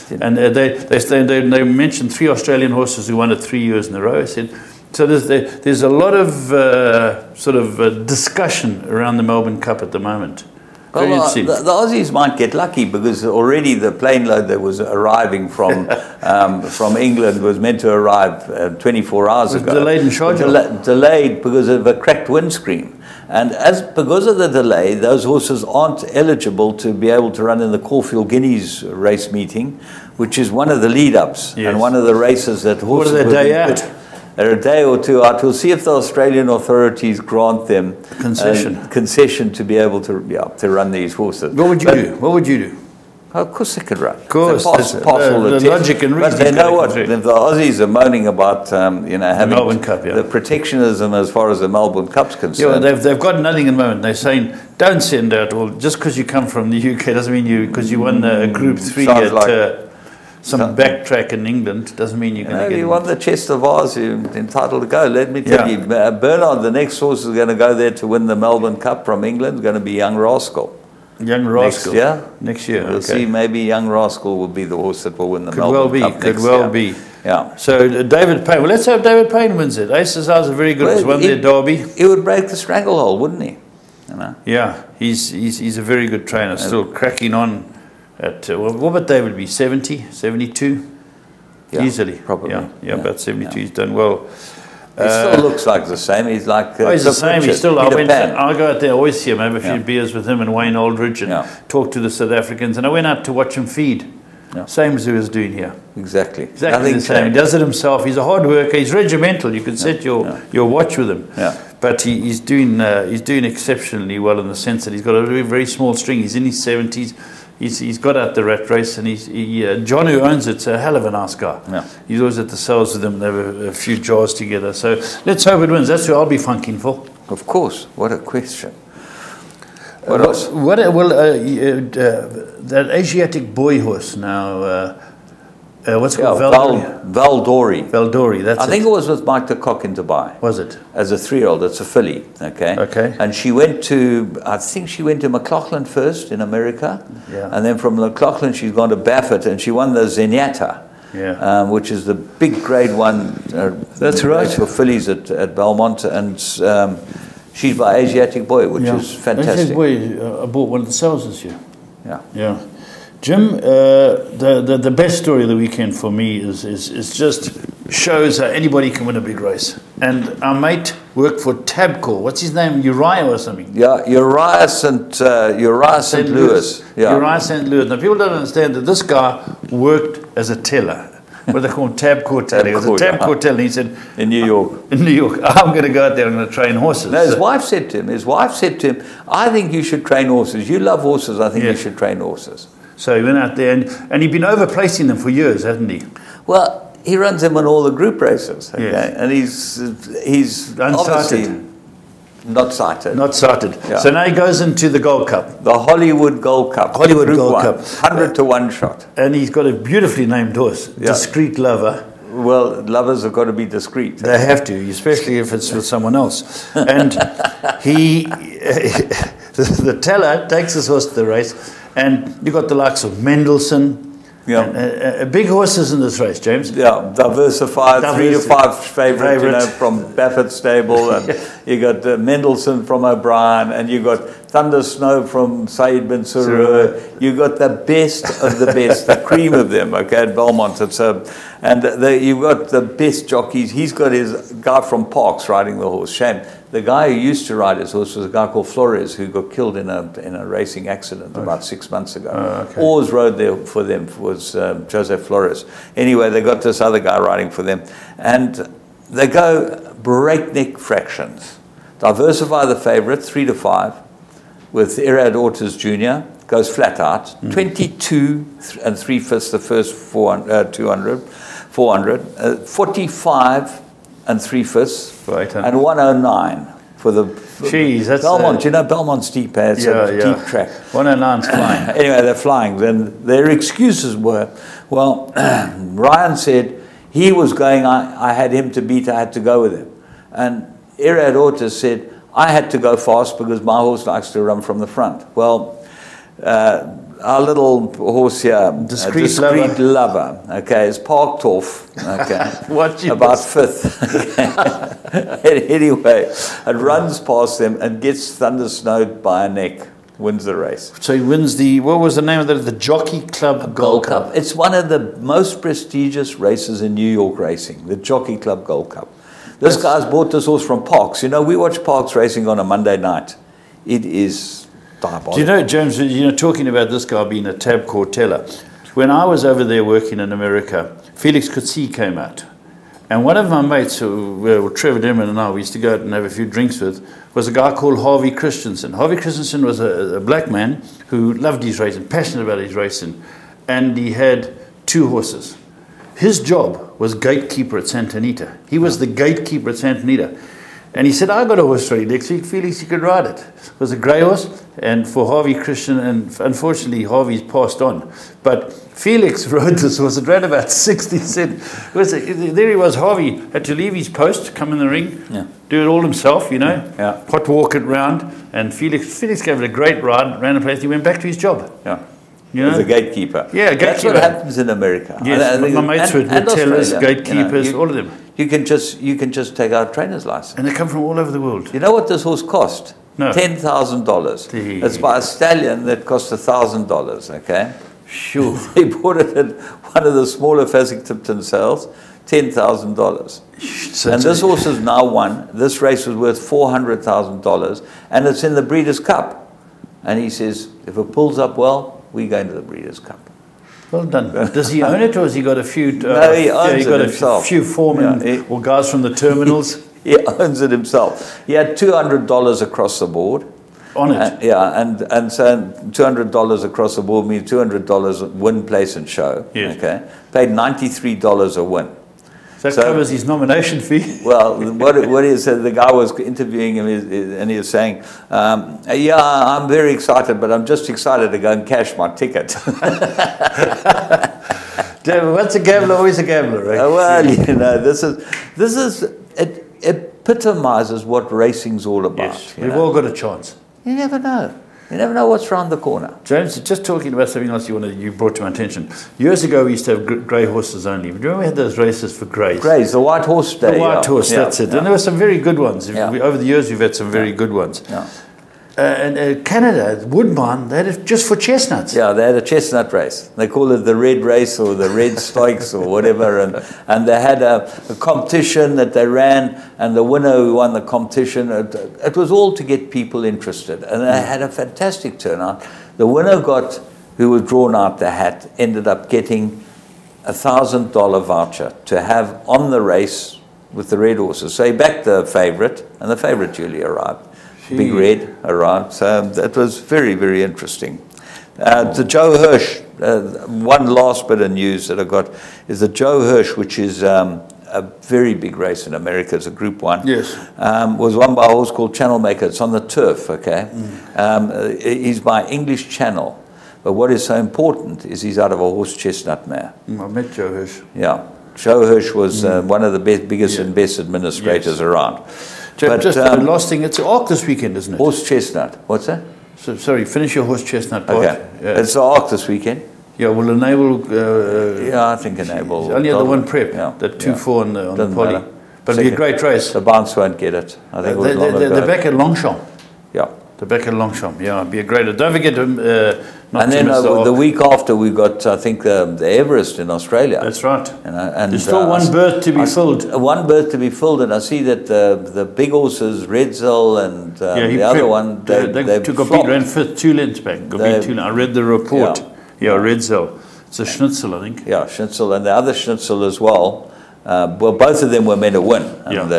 Speaker 2: And they mentioned 3 Australian horses who won it 3 years in a row. I said, so there's a lot of discussion around the Melbourne Cup at the moment. Very
Speaker 1: Well,
Speaker 2: interesting.
Speaker 1: the Aussies might get lucky because already the plane load that was arriving from England was meant to arrive 24 hours ago.
Speaker 2: Delayed in schedule.
Speaker 1: Delayed because of a cracked windscreen. And because of the delay, those horses aren't eligible to be able to run in the Caulfield Guineas race meeting, which is one of the lead-ups and one of the races that horses...
Speaker 2: What are they day out?
Speaker 1: They're a day or 2 out. We'll see if the Australian authorities grant them concession to be able to run these horses.
Speaker 2: What would you do? What would you do?
Speaker 1: Of course they could run.
Speaker 2: Of course,
Speaker 1: They pass all the
Speaker 2: the
Speaker 1: tests.
Speaker 2: logic and
Speaker 1: But
Speaker 2: reason.
Speaker 1: they know what, if the Aussies are moaning about, you know, having
Speaker 2: Melbourne Cup, yeah.
Speaker 1: the protectionism as far as the Melbourne Cup's
Speaker 2: Yeah,
Speaker 1: concerned.
Speaker 2: well, they've got nothing at the moment. They're saying, don't send out all, just because you come from the UK doesn't mean you, because you won Group 3
Speaker 1: Sounds
Speaker 2: at
Speaker 1: like
Speaker 2: some backtrack in England, doesn't mean you're going to get
Speaker 1: you won the chest of Vase, you're entitled to go. Let me tell you, Bernard, the next horse is going to go there to win the Melbourne Cup from England, is going to be Young Rascal.
Speaker 2: Young Rascal.
Speaker 1: Next year.
Speaker 2: okay.
Speaker 1: We'll see, maybe Young Rascal will be the horse that will win the Melbourne Cup
Speaker 2: Could
Speaker 1: next
Speaker 2: well
Speaker 1: year.
Speaker 2: be.
Speaker 1: Yeah.
Speaker 2: So David Payne, well, let's hope David Payne wins it. Aces are very good. He's won their derby.
Speaker 1: He would break the stranglehold, wouldn't he? You know?
Speaker 2: Yeah, he's a very good trainer, still cracking on at, what would David be, 70, 72?
Speaker 1: Yeah,
Speaker 2: easily.
Speaker 1: probably.
Speaker 2: Yeah, about 72, he's done well.
Speaker 1: He still looks like the same. He's like
Speaker 2: he's the same. He's still. I go out there, always see him, have a few
Speaker 1: Yeah.
Speaker 2: beers with him and Wayne Aldridge, and talk to the South Africans. And I went out to watch him feed.
Speaker 1: Yeah.
Speaker 2: Same as he was doing here.
Speaker 1: Exactly.
Speaker 2: Exactly the same. He does it himself. He's a hard worker. He's regimental. You can set your watch with him.
Speaker 1: Yeah.
Speaker 2: But he's doing exceptionally well in the sense that he's got a very, very small string. He's in his 70s. He's got out the rat race, and John, who owns it's a hell of a nice guy.
Speaker 1: Yeah.
Speaker 2: He's always at the sales with them. They have a few jars together. So let's hope it wins. That's who I'll be funking for.
Speaker 1: Of course. What a question. What else?
Speaker 2: That Asiatic boy horse now. What's it called?
Speaker 1: Valdori.
Speaker 2: Valdori. That's
Speaker 1: I think it was with Mike de Kock in Dubai.
Speaker 2: Was it?
Speaker 1: As a 3-year-old, it's a filly, okay?
Speaker 2: Okay.
Speaker 1: And she went to, I think she went to McLaughlin first in America.
Speaker 2: Yeah.
Speaker 1: And then from McLaughlin, she's gone to Baffert, and she won the Zenyatta, which is the big grade one
Speaker 2: That's right.
Speaker 1: for fillies at Belmont. And she's by Asiatic Boy, which is fantastic.
Speaker 2: Asiatic Boy, I bought one of the sales this year.
Speaker 1: Yeah.
Speaker 2: Yeah. Jim, the best story of the weekend for me is just shows how anybody can win a big race. And our mate worked for Tabcorp. What's his name? Uriah or something?
Speaker 1: Yeah, Uriah St. Louis. Yeah.
Speaker 2: Uriah St. Louis. Now, people don't understand that this guy worked as a teller. What they call Tabcorp teller. He was a Tabcorp teller. He said,
Speaker 1: in New York.
Speaker 2: In New York, I'm going to go out there and I'm going to train horses.
Speaker 1: No, his wife said to him, I think you should train horses. You love horses. I think you should train horses.
Speaker 2: So he went out there, and he'd been overplacing them for years, hasn't he?
Speaker 1: Well, he runs them on all the group races, okay?
Speaker 2: Yes.
Speaker 1: And he's obviously not sighted.
Speaker 2: Not sighted.
Speaker 1: Yeah.
Speaker 2: So now he goes into the Gold Cup.
Speaker 1: The Hollywood Gold Cup.
Speaker 2: Hollywood
Speaker 1: Group
Speaker 2: Gold
Speaker 1: 1,
Speaker 2: Cup.
Speaker 1: 100 to 1 shot.
Speaker 2: And he's got a beautifully named horse, Discreet Lover.
Speaker 1: Well, lovers have got to be discreet.
Speaker 2: They have to, especially if it's with someone else. And the teller takes his horse to the race, and you got the likes of Mendelssohn.
Speaker 1: Yeah.
Speaker 2: Big horses in this race, James.
Speaker 1: Yeah, diversified, 3 to 5 favourites, you know, from Baffert stable, and you got Mendelssohn from O'Brien, and you got Thunder Snow from Saeed bin Surur. You got the best of the best, the cream of them, okay, at Belmont. You've got the best jockeys. He's got his guy from Parks riding the horse. Shame. The guy who used to ride his horse was a guy called Flores, who got killed in a racing accident about 6 months ago.
Speaker 2: Okay.
Speaker 1: Always rode there for them was Joseph Flores. Anyway, they got this other guy riding for them. And they go breakneck fractions. Diversify the favourite, 3 to 5, with Irad Ortiz Jr., goes flat out. 22 and 3/5 the first 400, 45 and 3/5, and 109 for the
Speaker 2: that's
Speaker 1: Belmont. You know, Belmont's deep, it's a deep track.
Speaker 2: 109's flying.
Speaker 1: Anyway, they're flying. Then their excuses were, well, Ryan said he was going, I had him to beat, I had to go with him. And Irad Ortiz said, I had to go fast because my horse likes to run from the front. Well, our little horse here, Discreet Lover, okay, is parked off, okay, about 5th. Okay. Anyway, it runs past them and gets thundersnowed by a neck, wins the race.
Speaker 2: So he wins what was the name of the Jockey Club Gold Cup?
Speaker 1: It's one of the most prestigious races in New York racing, the Jockey Club Gold Cup. This guy's bought this horse from Parks. You know, we watch Parks racing on a Monday night. It is diabolical.
Speaker 2: Do you know, James, talking about this guy being a Tabcorp teller, when I was over there working in America, Felix Coetzee came out. And one of my mates, who Trevor Demon and I, we used to go out and have a few drinks with, was a guy called Harvey Christensen. Harvey Christensen was a black man who loved his racing, passionate about his racing, and he had 2 horses. His job was gatekeeper at Santa Anita. He was the gatekeeper at Santa Anita. And he said, I got a horse ready next week, Felix, you could ride it. It was a grey horse, and for Harvey Christian, and unfortunately Harvey's passed on. But Felix rode this horse, it ran about 60 cents. There he was, Harvey had to leave his post, come in the ring, do it all himself, you know, hot walk it round, and Felix gave it a great ride, ran a place, he went back to his job.
Speaker 1: Yeah.
Speaker 2: You know?
Speaker 1: As a gatekeeper.
Speaker 2: Yeah, gatekeeper.
Speaker 1: That's what happens in America.
Speaker 2: Yes, my mates would tell us, gatekeepers, all of them.
Speaker 1: You can just take out a trainer's license.
Speaker 2: And they come from all over the world.
Speaker 1: You know what this horse cost?
Speaker 2: No.
Speaker 1: $10,000. It's by a stallion that cost $1,000, okay?
Speaker 2: Sure.
Speaker 1: They bought it at one of the smaller Fasig-Tipton sales, $10,000. And this horse has now won. This race was worth $400,000, and it's in the Breeders' Cup. And he says, if it pulls up well, we go into the Breeders' Cup.
Speaker 2: Well done. Does he own it, or has he got a few?
Speaker 1: No, he owns it himself.
Speaker 2: A few foremen or guys from the terminals.
Speaker 1: He owns it himself. He had $200 across the board.
Speaker 2: On it?
Speaker 1: And so $200 across the board means $200 win, place, and show.
Speaker 2: Yes.
Speaker 1: Okay, paid $93 a win.
Speaker 2: So that covers his nomination fee.
Speaker 1: Well, what he said, the guy was interviewing him, and he was saying, "Yeah, I'm very excited, but I'm just excited to go and cash my ticket."
Speaker 2: Once a gambler, always a gambler, right?
Speaker 1: Well, you know, it epitomizes what racing's all about.
Speaker 2: Yes, we've all got a chance.
Speaker 1: You never know. You never know what's around the corner.
Speaker 2: James, just talking about something else you brought to my attention. Years ago, we used to have grey horses only. Do you remember we had those races for greys?
Speaker 1: Greys, the White Horse Day.
Speaker 2: The White Horse, that's it.
Speaker 1: Yeah.
Speaker 2: And there were some very good ones.
Speaker 1: Yeah.
Speaker 2: Over the years, we've had some very good ones.
Speaker 1: Yeah.
Speaker 2: And Canada, Woodbine, they had it just for chestnuts.
Speaker 1: Yeah, they had a chestnut race. They call it the Red Race or the Red Stakes or whatever. And they had a competition that they ran, and the winner who won the competition, it was all to get people interested. And they had a fantastic turnout. The winner who was drawn out the hat, ended up getting a $1,000 voucher to have on the race with the red horses. So he backed the favourite, and the favourite duly arrived. Big Red arrived. So that was very, very interesting. The Joe Hirsch, one last bit of news that I got is the Joe Hirsch, which is a very big race in America. It's a Group 1.
Speaker 2: Yes.
Speaker 1: Was won by a horse called Channel Maker. It's on the turf, okay? He's by English Channel. But what is so important is he's out of a horse chestnut mare.
Speaker 2: I met Joe Hirsch.
Speaker 1: Yeah. Joe Hirsch was one of the biggest and best administrators around.
Speaker 2: But just the last thing, it's ARC this weekend, isn't it?
Speaker 1: Horse chestnut. What's that?
Speaker 2: So, sorry, finish your horse chestnut part.
Speaker 1: Okay. Yeah. It's the ARC this weekend.
Speaker 2: Yeah, will enable...
Speaker 1: yeah, I think enable...
Speaker 2: Only the one prep, that 2-4 on the poddy. But it'll be a great race.
Speaker 1: The bounce won't get it. I think
Speaker 2: they're back at Longchamp.
Speaker 1: Yeah.
Speaker 2: They're back at Longchamp. Yeah, it'll be a great... Don't forget
Speaker 1: and then the week after we got, I think, the Everest in Australia.
Speaker 2: That's right.
Speaker 1: And
Speaker 2: there's still one berth to be filled.
Speaker 1: One berth to be filled, and I see that the big horses, Redzel and the other one,
Speaker 2: they took a beat, ran fifth, 2 lengths back. I read the report. Yeah, Redzel. It's a Schnitzel, I think.
Speaker 1: Yeah, Schnitzel, and the other Schnitzel as well. Well, both of them were meant to win, and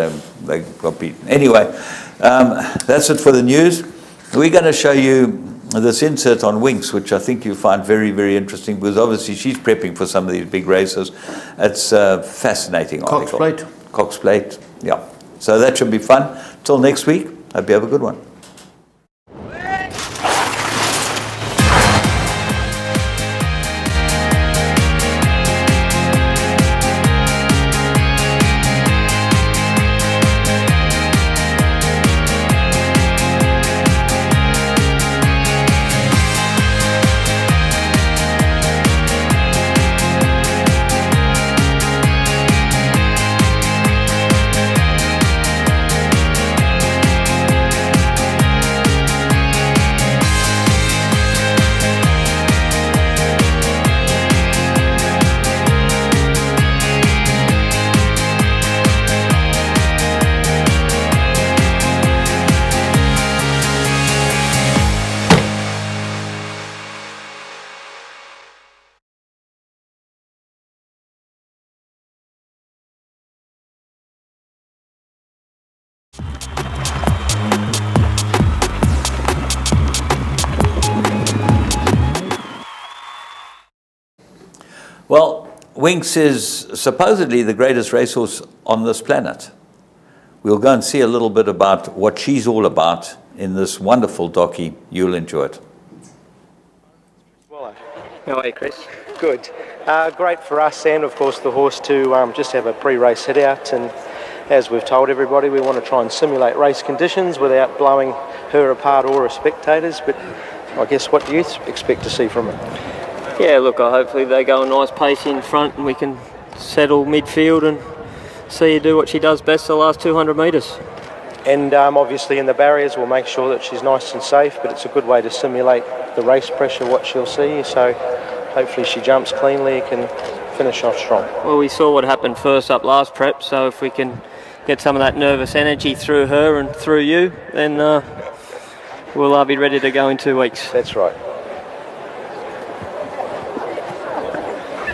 Speaker 1: they got beaten. Anyway, that's it for the news. We're going to show you this insert on Winks, which I think you'll find very, very interesting, because obviously she's prepping for some of these big races. It's a fascinating article.
Speaker 2: Cox Plate.
Speaker 1: Cox Plate, yeah. So that should be fun. Till next week, hope you have a good one. Well, Winx is supposedly the greatest racehorse on this planet. We'll go and see a little bit about what she's all about in this wonderful docky. You'll enjoy it.
Speaker 7: How are you, Chris?
Speaker 8: Good. Great for us and, of course, the horse to just have a pre-race hit-out. And as we've told everybody, we want to try and simulate race conditions without blowing her apart or her spectators. But I guess, what do you expect to see from her?
Speaker 7: Yeah, look, hopefully they go a nice pace in front and we can settle midfield and see her do what she does best the last 200 metres.
Speaker 8: And obviously in the barriers we'll make sure that she's nice and safe, but it's a good way to simulate the race pressure, what she'll see. So hopefully she jumps cleanly, can finish off strong.
Speaker 7: Well, we saw what happened first up last prep, so if we can get some of that nervous energy through her and through you, then we'll be ready to go in 2 weeks.
Speaker 8: That's right.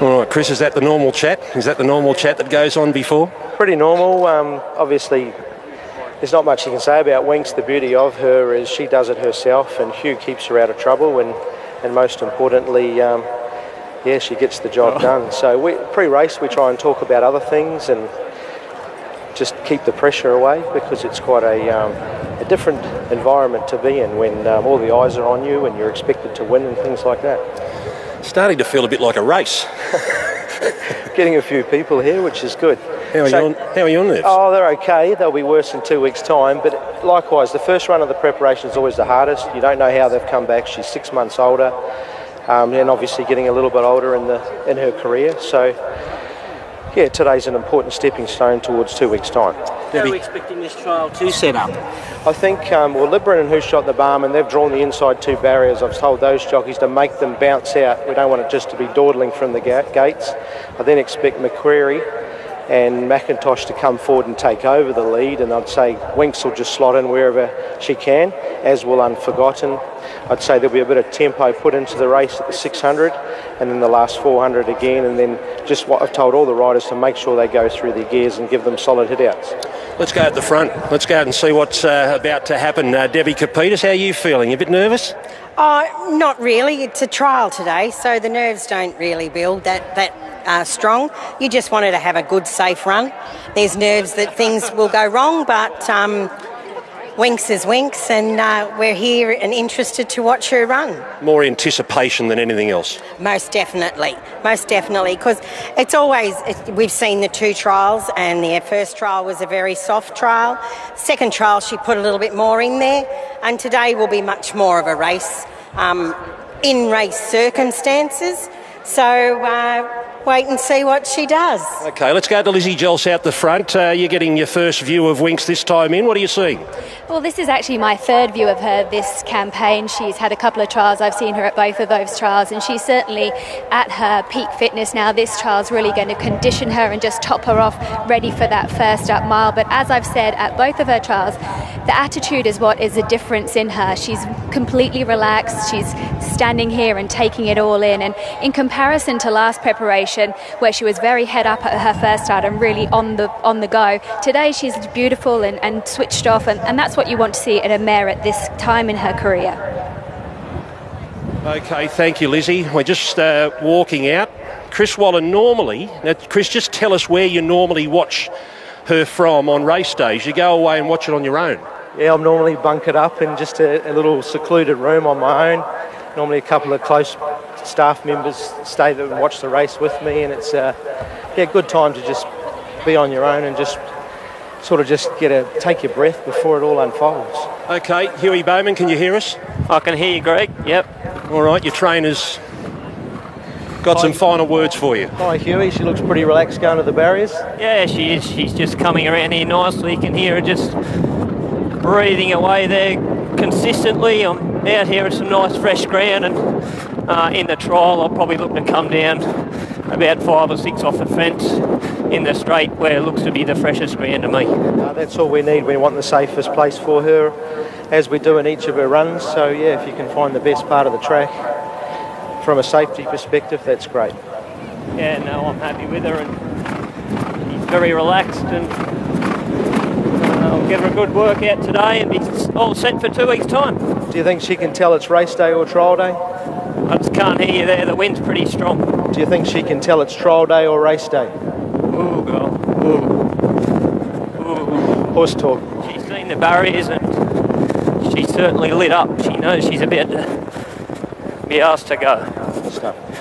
Speaker 9: All right, Chris, is that the normal chat? Is that the normal chat that goes on before?
Speaker 8: Pretty normal. Obviously, there's not much you can say about Winx. The beauty of her is she does it herself, and Hugh keeps her out of trouble, and most importantly, yeah, she gets the job done. So pre-race we try and talk about other things and just keep the pressure away, because it's quite a different environment to be in when all the eyes are on you and you're expected to win and things like that.
Speaker 9: Starting to feel a bit like a race.
Speaker 8: Getting a few people here, which is good.
Speaker 9: How are you on nerves?
Speaker 8: Oh, they're okay. They'll be worse in 2 weeks' time. But likewise, the first run of the preparation is always the hardest. You don't know how they've come back. She's 6 months older, and obviously getting a little bit older in her career. So, yeah, today's an important stepping stone towards 2 weeks' time.
Speaker 7: How are we expecting this trial to set up?
Speaker 8: I think, well, Libran and Who Shot the Barman, they've drawn the inside 2 barriers. I've told those jockeys to make them bounce out. We don't want it just to be dawdling from the gates. I then expect McCreary and McIntosh to come forward and take over the lead, and I'd say Winx will just slot in wherever she can, as will Unforgotten. I'd say there'll be a bit of tempo put into the race at the 600 and then the last 400 again, and then just what I've told all the riders to make sure they go through their gears and give them solid hit-outs.
Speaker 9: Let's go at the front. Let's go out and see what's about to happen. Debbie Capitas, how are you feeling? A bit nervous?
Speaker 10: Not really. It's a trial today, so the nerves don't really build that strong. You just wanted to have a good, safe run. There's nerves that things will go wrong, but Winx is Winx, and we're here and interested to watch her run.
Speaker 9: More anticipation than anything else.
Speaker 10: Most definitely, because it's always, we've seen the 2 trials, and the first trial was a very soft trial. Second trial, she put a little bit more in there, and today will be much more of a race, in race circumstances. So wait and see what she does.
Speaker 9: Okay, let's go to Lizzie Jels out the front. You're getting your first view of Winx this time in. What are you seeing?
Speaker 11: Well, this is actually my 3rd view of her this campaign. She's had a couple of trials. I've seen her at both of those trials, and she's certainly at her peak fitness now. This trial's really going to condition her and just top her off, ready for that first up mile. But as I've said, at both of her trials, the attitude is what is the difference in her. She's completely relaxed. She's standing here and taking it all in. And in comparison to last preparation, where she was very head up at her first start and really on the go, today she's beautiful and switched off, and that's what you want to see at a mare at this time in her career.
Speaker 9: Okay, thank you, Lizzie. We're just walking out. Chris Wallen, normally, now Chris, just tell us where you normally watch her from on race days. You go away and watch it on your own.
Speaker 8: Yeah, I'm normally bunkered up in just a little secluded room on my own. Normally a couple of close staff members stay there and watch the race with me, and it's a good time to just be on your own and just sort of just take your breath before it all unfolds.
Speaker 9: Okay, Huey Bowman, can you hear us?
Speaker 7: I can hear you, Greg. Yep.
Speaker 9: All right, your trainer's got some final words for you.
Speaker 8: Hi, Huey. She looks pretty relaxed going to the barriers.
Speaker 7: Yeah, she is. She's just coming around here nicely. You can hear her just breathing away there consistently. I'm out here at some nice fresh ground, and in the trial I'll probably look to come down about 5 or 6 off the fence in the straight where it looks to be the freshest ground to me.
Speaker 8: That's all we need. We want the safest place for her, as we do in each of her runs. So yeah, if you can find the best part of the track from a safety perspective, that's great.
Speaker 7: Yeah, no, I'm happy with her, and she's very relaxed, and I'll give her a good workout today and be all set for 2 weeks' time.
Speaker 8: Do you think she can tell it's race day or trial day?
Speaker 7: I just can't hear you there. The wind's pretty strong.
Speaker 8: Do you think she can tell it's trial day or race day?
Speaker 7: Ooh, girl. Ooh.
Speaker 8: Horse talk.
Speaker 7: She's seen the barriers and she's certainly lit up. She knows she's about to be asked to go.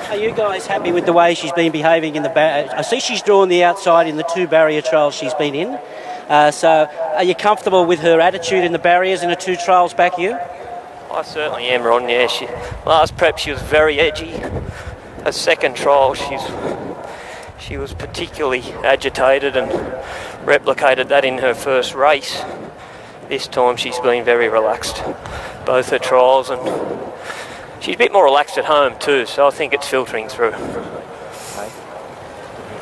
Speaker 12: Are you guys happy with the way she's been behaving in the I see she's drawn the outside in the 2 barrier trials she's been in. So are you comfortable with her attitude in the barriers in the 2 trials back you?
Speaker 7: I certainly am, Ron. Yeah, last prep she was very edgy. Her second trial she was particularly agitated and replicated that in her first race. This time she's been very relaxed, both her trials, and she's a bit more relaxed at home too, so I think it's filtering through.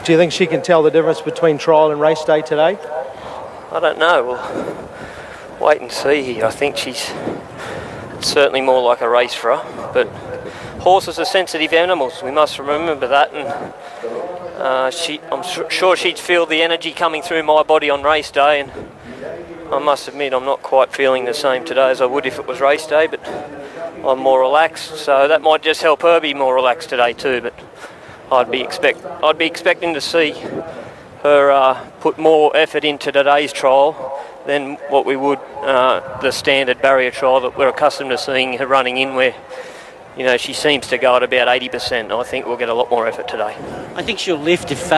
Speaker 8: Do you think she can tell the difference between trial and race day today?
Speaker 7: I don't know. We'll wait and see. I think she's certainly more like a race for her, but horses are sensitive animals. We must remember that, and I'm sure she'd feel the energy coming through my body on race day, and I must admit I'm not quite feeling the same today as I would if it was race day, but I'm more relaxed, so that might just help her be more relaxed today too. But I'd be expecting to see her put more effort into today's trial than what we would the standard barrier trial that we're accustomed to seeing her running in, where she seems to go at about 80%. I think we'll get a lot more effort today.
Speaker 12: I think she'll lift if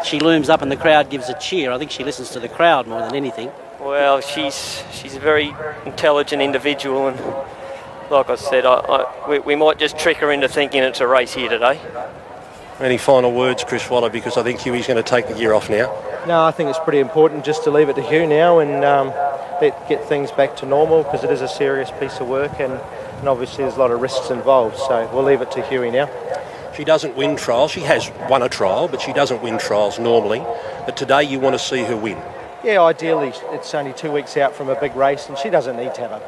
Speaker 12: she looms up and the crowd gives a cheer. I think she listens to the crowd more than anything.
Speaker 7: Well, she's a very intelligent individual, and like I said, we might just trick her into thinking it's a race here today.
Speaker 9: Any final words, Chris Waller, because I think Huey's going to take the gear off now?
Speaker 8: No, I think it's pretty important just to leave it to Hugh now and get things back to normal, because it is a serious piece of work and obviously there's a lot of risks involved, so we'll leave it to Huey now.
Speaker 9: She doesn't win trials. She has won a trial, but she doesn't win trials normally. But today you want to see her win.
Speaker 8: Yeah, ideally it's only 2 weeks out from a big race and she doesn't need to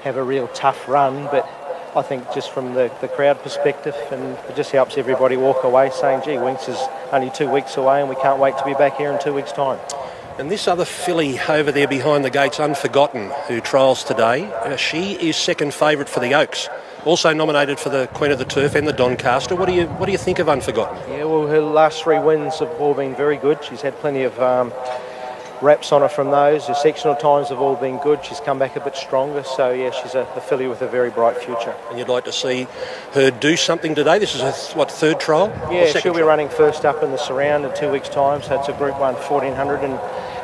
Speaker 8: have a real tough run, but I think just from the crowd perspective, and it just helps everybody walk away saying, gee, Winks is only 2 weeks away and we can't wait to be back here in 2 weeks' time.
Speaker 9: And this other filly over there behind the gates, Unforgotten, who trials today, she is second favourite for the Oaks. Also nominated for the Queen of the Turf and the Doncaster. What do you think of Unforgotten?
Speaker 8: Yeah, well, her last 3 wins have all been very good. She's had plenty of wraps on her from those. Her sectional times have all been good. She's come back a bit stronger, so yeah, she's a filly with a very bright future.
Speaker 9: And you'd like to see her do something today? This is her, third trial?
Speaker 8: Yeah, she'll be running first up in the Surround in 2 weeks' time, so it's a Group 1 1400, and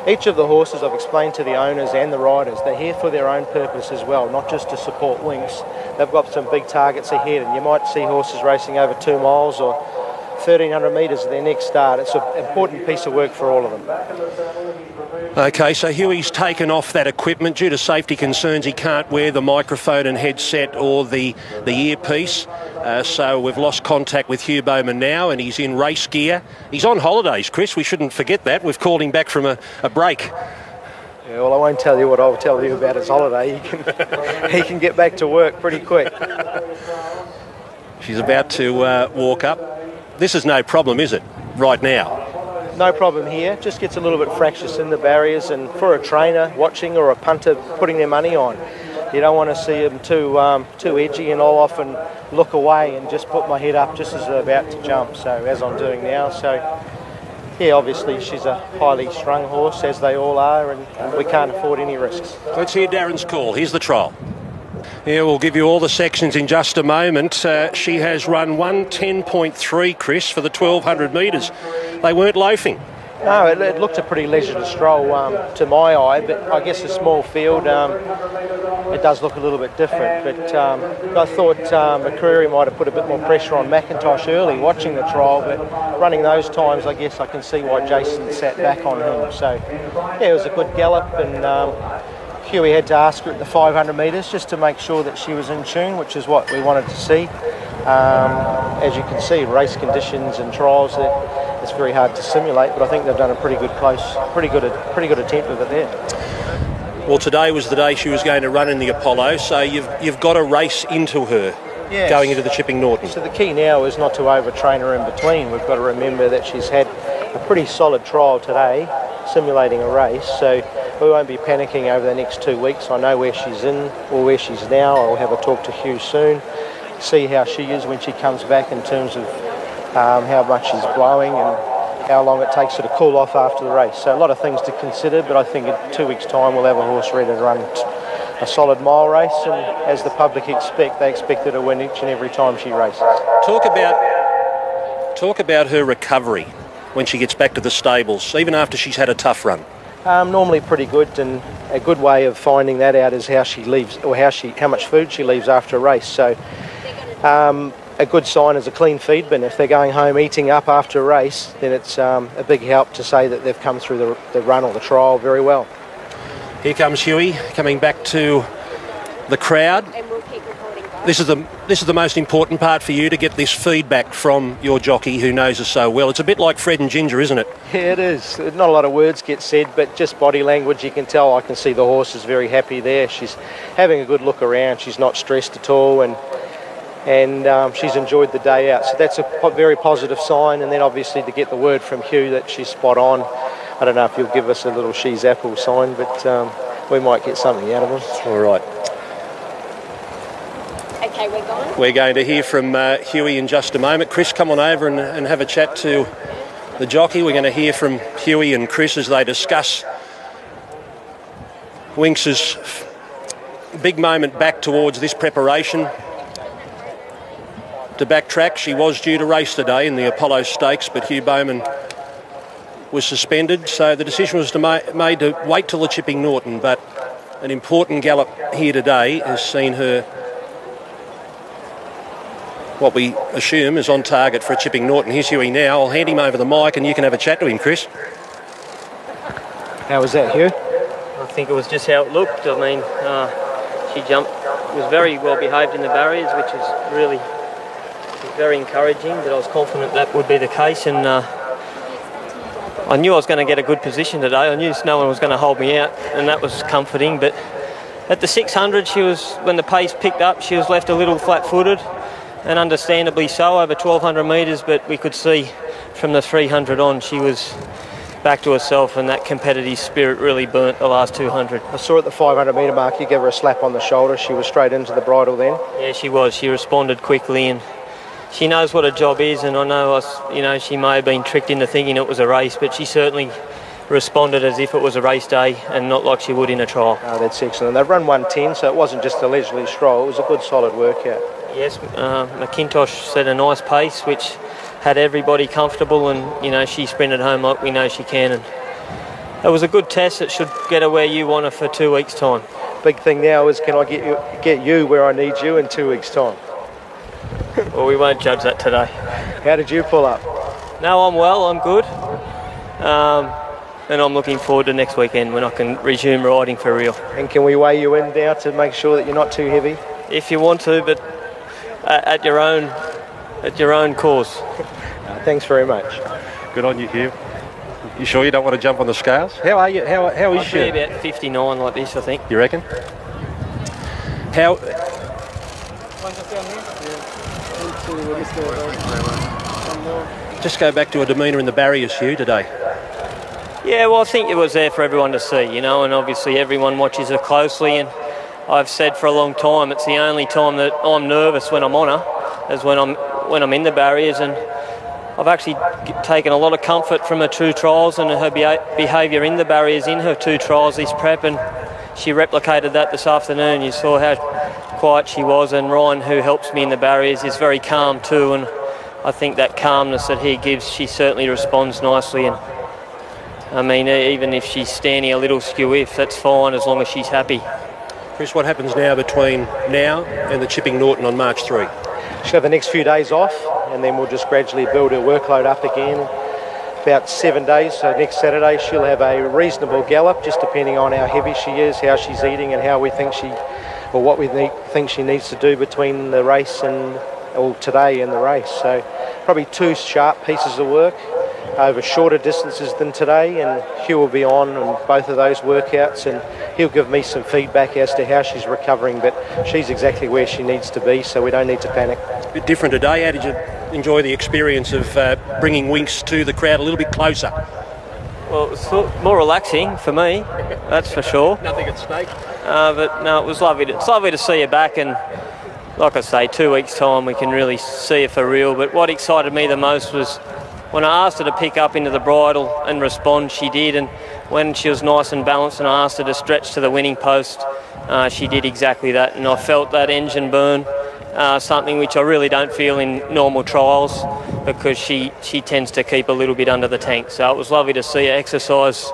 Speaker 8: each of the horses, I've explained to the owners and the riders, they're here for their own purpose as well, not just to support Winks. They've got some big targets ahead, and you might see horses racing over 2 miles or 1,300 metres at their next start. It's an important piece of work for all of them.
Speaker 9: Okay, so Huey's taken off that equipment due to safety concerns. He can't wear the microphone and headset or the earpiece. So we've lost contact with Hugh Bowman now, and he's in race gear. He's on holidays, Chris. We shouldn't forget that. We've called him back from a break.
Speaker 8: Yeah, well, I won't tell you what I'll tell you about his holiday. He can get back to work pretty quick.
Speaker 9: She's about to walk up. This is no problem, is it, right now?
Speaker 8: No problem here, just gets a little bit fractious in the barriers, and for a trainer watching or a punter putting their money on, you don't want to see them too edgy, and I'll often look away and just put my head up just as they're about to jump, so as I'm doing now. So yeah, obviously she's a highly strung horse, as they all are, and we can't afford any risks.
Speaker 9: Let's hear Darren's call. Here's the trial. Yeah, we'll give you all the sections in just a moment. She has run 1:10.3, Chris, for the 1,200 metres. They weren't loafing.
Speaker 8: No, it looked a pretty leisurely stroll to my eye, but I guess a small field, it does look a little bit different. But I thought McCreary might have put a bit more pressure on McIntosh early watching the trial, but running those times, I guess I can see why Jason sat back on him. So, yeah, it was a good gallop, and Huey had to ask her at the 500 metres just to make sure that she was in tune, which is what we wanted to see. As you can see, race conditions and trials, it's very hard to simulate, but I think they've done a pretty good attempt of it there.
Speaker 9: Well, today was the day she was going to run in the Apollo, so you've got to race into her. Yes. Going into the Chipping Norton.
Speaker 8: So the key now is not to overtrain her in between. We've got to remember that she's had a pretty solid trial today, simulating a race, so we won't be panicking over the next 2 weeks. I know where she's in or where she's now. I'll have a talk to Hugh soon, see how she is when she comes back in terms of how much she's blowing and how long it takes her to cool off after the race. So a lot of things to consider, but I think in 2 weeks' time we'll have a horse ready to run a solid mile race, and as the public expect, they expect her to win each and every time she races.
Speaker 9: Talk about her recovery when she gets back to the stables, even after she's had a tough run.
Speaker 8: Normally pretty good, and a good way of finding that out is how she leaves, or how much food she leaves after a race. So a good sign is a clean feed bin. If they're going home eating up after a race, then it's a big help to say that they've come through the run or the trial very well.
Speaker 9: Here comes Huey coming back to the crowd. This is the most important part for you, to get this feedback from your jockey who knows her so well. It's a bit like Fred and Ginger, isn't it?
Speaker 8: Yeah, it is. Not a lot of words get said, but just body language, you can tell. I can see the horse is very happy there. She's having a good look around. She's not stressed at all, and she's enjoyed the day out. So that's a very positive sign. And then obviously to get the word from Hugh that she's spot on. I don't know if you'll give us a little she's apple sign, but we might get something out of him.
Speaker 9: All right.
Speaker 10: Okay, we're gone.
Speaker 9: We're going to hear from Huey in just a moment. Chris, come on over and have a chat to the jockey. We're going to hear from Huey and Chris as they discuss Winx's big moment back towards this preparation. To backtrack, she was due to race today in the Apollo Stakes, but Hugh Bowman was suspended, so the decision was made to wait till the Chipping Norton, but an important gallop here today has seen her, what we assume is on target for a Chipping Norton. Here's Huey now. I'll hand him over the mic and you can have a chat to him, Chris.
Speaker 8: How was that, Hugh?
Speaker 7: I think it was just how it looked. I mean, she was very well behaved in the barriers, which is really very encouraging, but I was confident that would be the case, and I knew I was going to get a good position today. I knew no one was going to hold me out, and that was comforting. But at the 600, when the pace picked up, she was left a little flat-footed, and understandably so, over 1,200 metres, but we could see from the 300 on she was back to herself, and that competitive spirit really burnt the last 200.
Speaker 8: I saw at the 500 metre mark you gave her a slap on the shoulder. She was straight into the bridle then.
Speaker 7: Yeah, she was. She responded quickly, and she knows what her job is, and I know, she may have been tricked into thinking it was a race, but she certainly responded as if it was a race day and not like she would in a trial.
Speaker 8: Oh, that's excellent. They've run 110, so it wasn't just a leisurely stroll. It was a good, solid workout.
Speaker 7: Yes, McIntosh set a nice pace, which had everybody comfortable, and, she sprinted home like we know she can. And it was a good test. It should get her where you want her for 2 weeks' time.
Speaker 8: Big thing now is, can I get you where I need you in 2 weeks' time?
Speaker 7: Well, we won't judge that today.
Speaker 8: How did you pull up?
Speaker 7: No, I'm well, I'm good. And I'm looking forward to next weekend when I can resume riding for real.
Speaker 8: And can we weigh you in now to make sure that you're not too heavy?
Speaker 7: If you want to, but at your own course.
Speaker 8: Thanks very much.
Speaker 9: Good on you, Hugh. You sure you don't want to jump on the scales? How are you? How is you?
Speaker 7: I'll be about 59 like this, I think.
Speaker 9: You reckon? How... Just go back to her demeanour in the barriers, Hugh, today.
Speaker 7: Yeah, well, I think it was there for everyone to see, and obviously everyone watches her closely, and I've said for a long time it's the only time that I'm nervous when I'm on her, is when I'm in the barriers, and I've actually taken a lot of comfort from her 2 trials and her behaviour in the barriers in her 2 trials this prep, and she replicated that this afternoon. You saw how quiet she was, and Ryan, who helps me in the barriers, is very calm too, and I think that calmness that he gives, she certainly responds nicely. And I mean, even if she's standing a little skew-if, that's fine as long as she's happy.
Speaker 9: Chris, what happens now between now and the Chipping Norton on March 3?
Speaker 8: She'll have the next few days off, and then we'll just gradually build her workload up again. About 7 days, so next Saturday she'll have a reasonable gallop, just depending on how heavy she is, how she's eating, and how we think what we think she needs to do between the race and today and the race. So probably 2 sharp pieces of work over shorter distances than today, and Hugh will be on both of those workouts, and he'll give me some feedback as to how she's recovering, but she's exactly where she needs to be, so we don't need to panic.
Speaker 9: A bit different today. How did you enjoy the experience of bringing Winx to the crowd a little bit closer?
Speaker 7: Well, it's more relaxing for me, that's for sure.
Speaker 9: Nothing at stake.
Speaker 7: But no, it was lovely. It's lovely to see her back, and like I say, 2 weeks' time we can really see her for real. But what excited me the most was when I asked her to pick up into the bridle and respond, she did. And when she was nice and balanced and I asked her to stretch to the winning post, she did exactly that. And I felt that engine burn, something which I really don't feel in normal trials, because she tends to keep a little bit under the tank. So it was lovely to see her exercise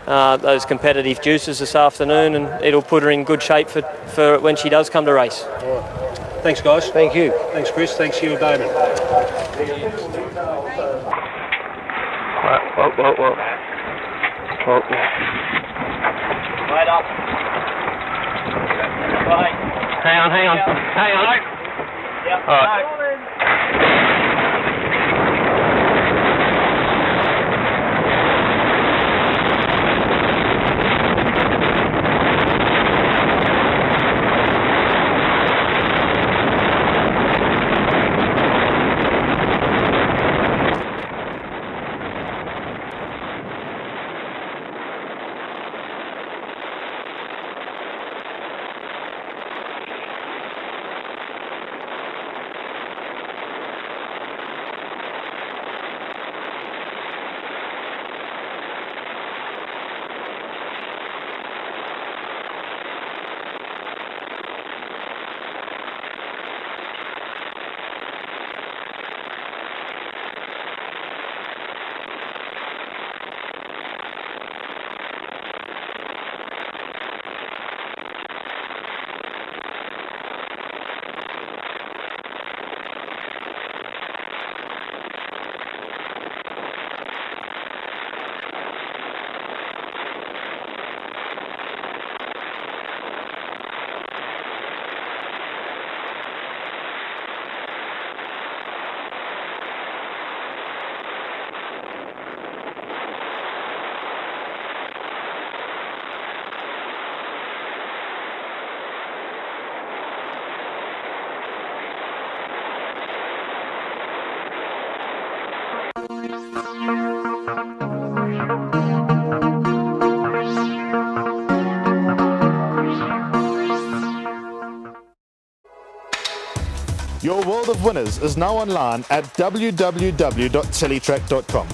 Speaker 7: those competitive juices this afternoon, and it'll put her in good shape for when she does come to race.
Speaker 9: All right. Thanks, guys.
Speaker 8: Thank you.
Speaker 9: Thanks, Chris. Thanks, Hugh Bowman.
Speaker 7: Whoa. Wait up. Wait. Hang on. Yep. All right.
Speaker 13: Your world of winners is now online at www.teletrack.com.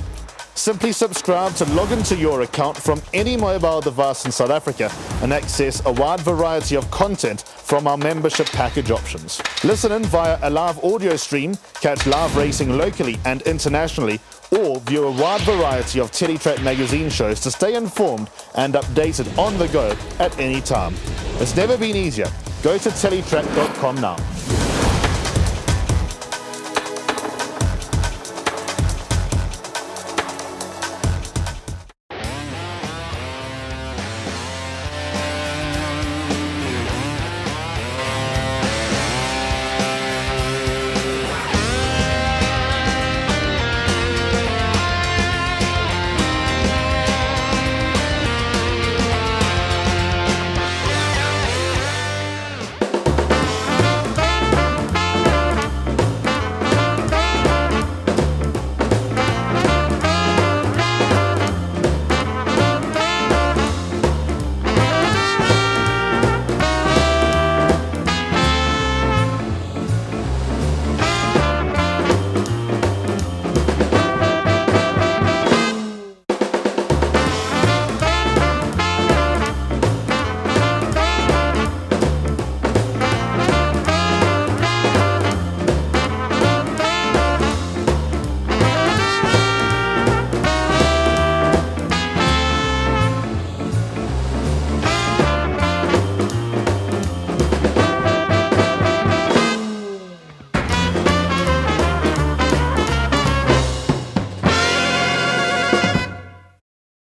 Speaker 13: Simply subscribe to log into your account from any mobile device in South Africa and access a wide variety of content from our membership package options. Listen in via a live audio stream, catch live racing locally and internationally, or view a wide variety of Teletrack magazine shows to stay informed and updated on the go at any time. It's never been easier. Go to teletrack.com now.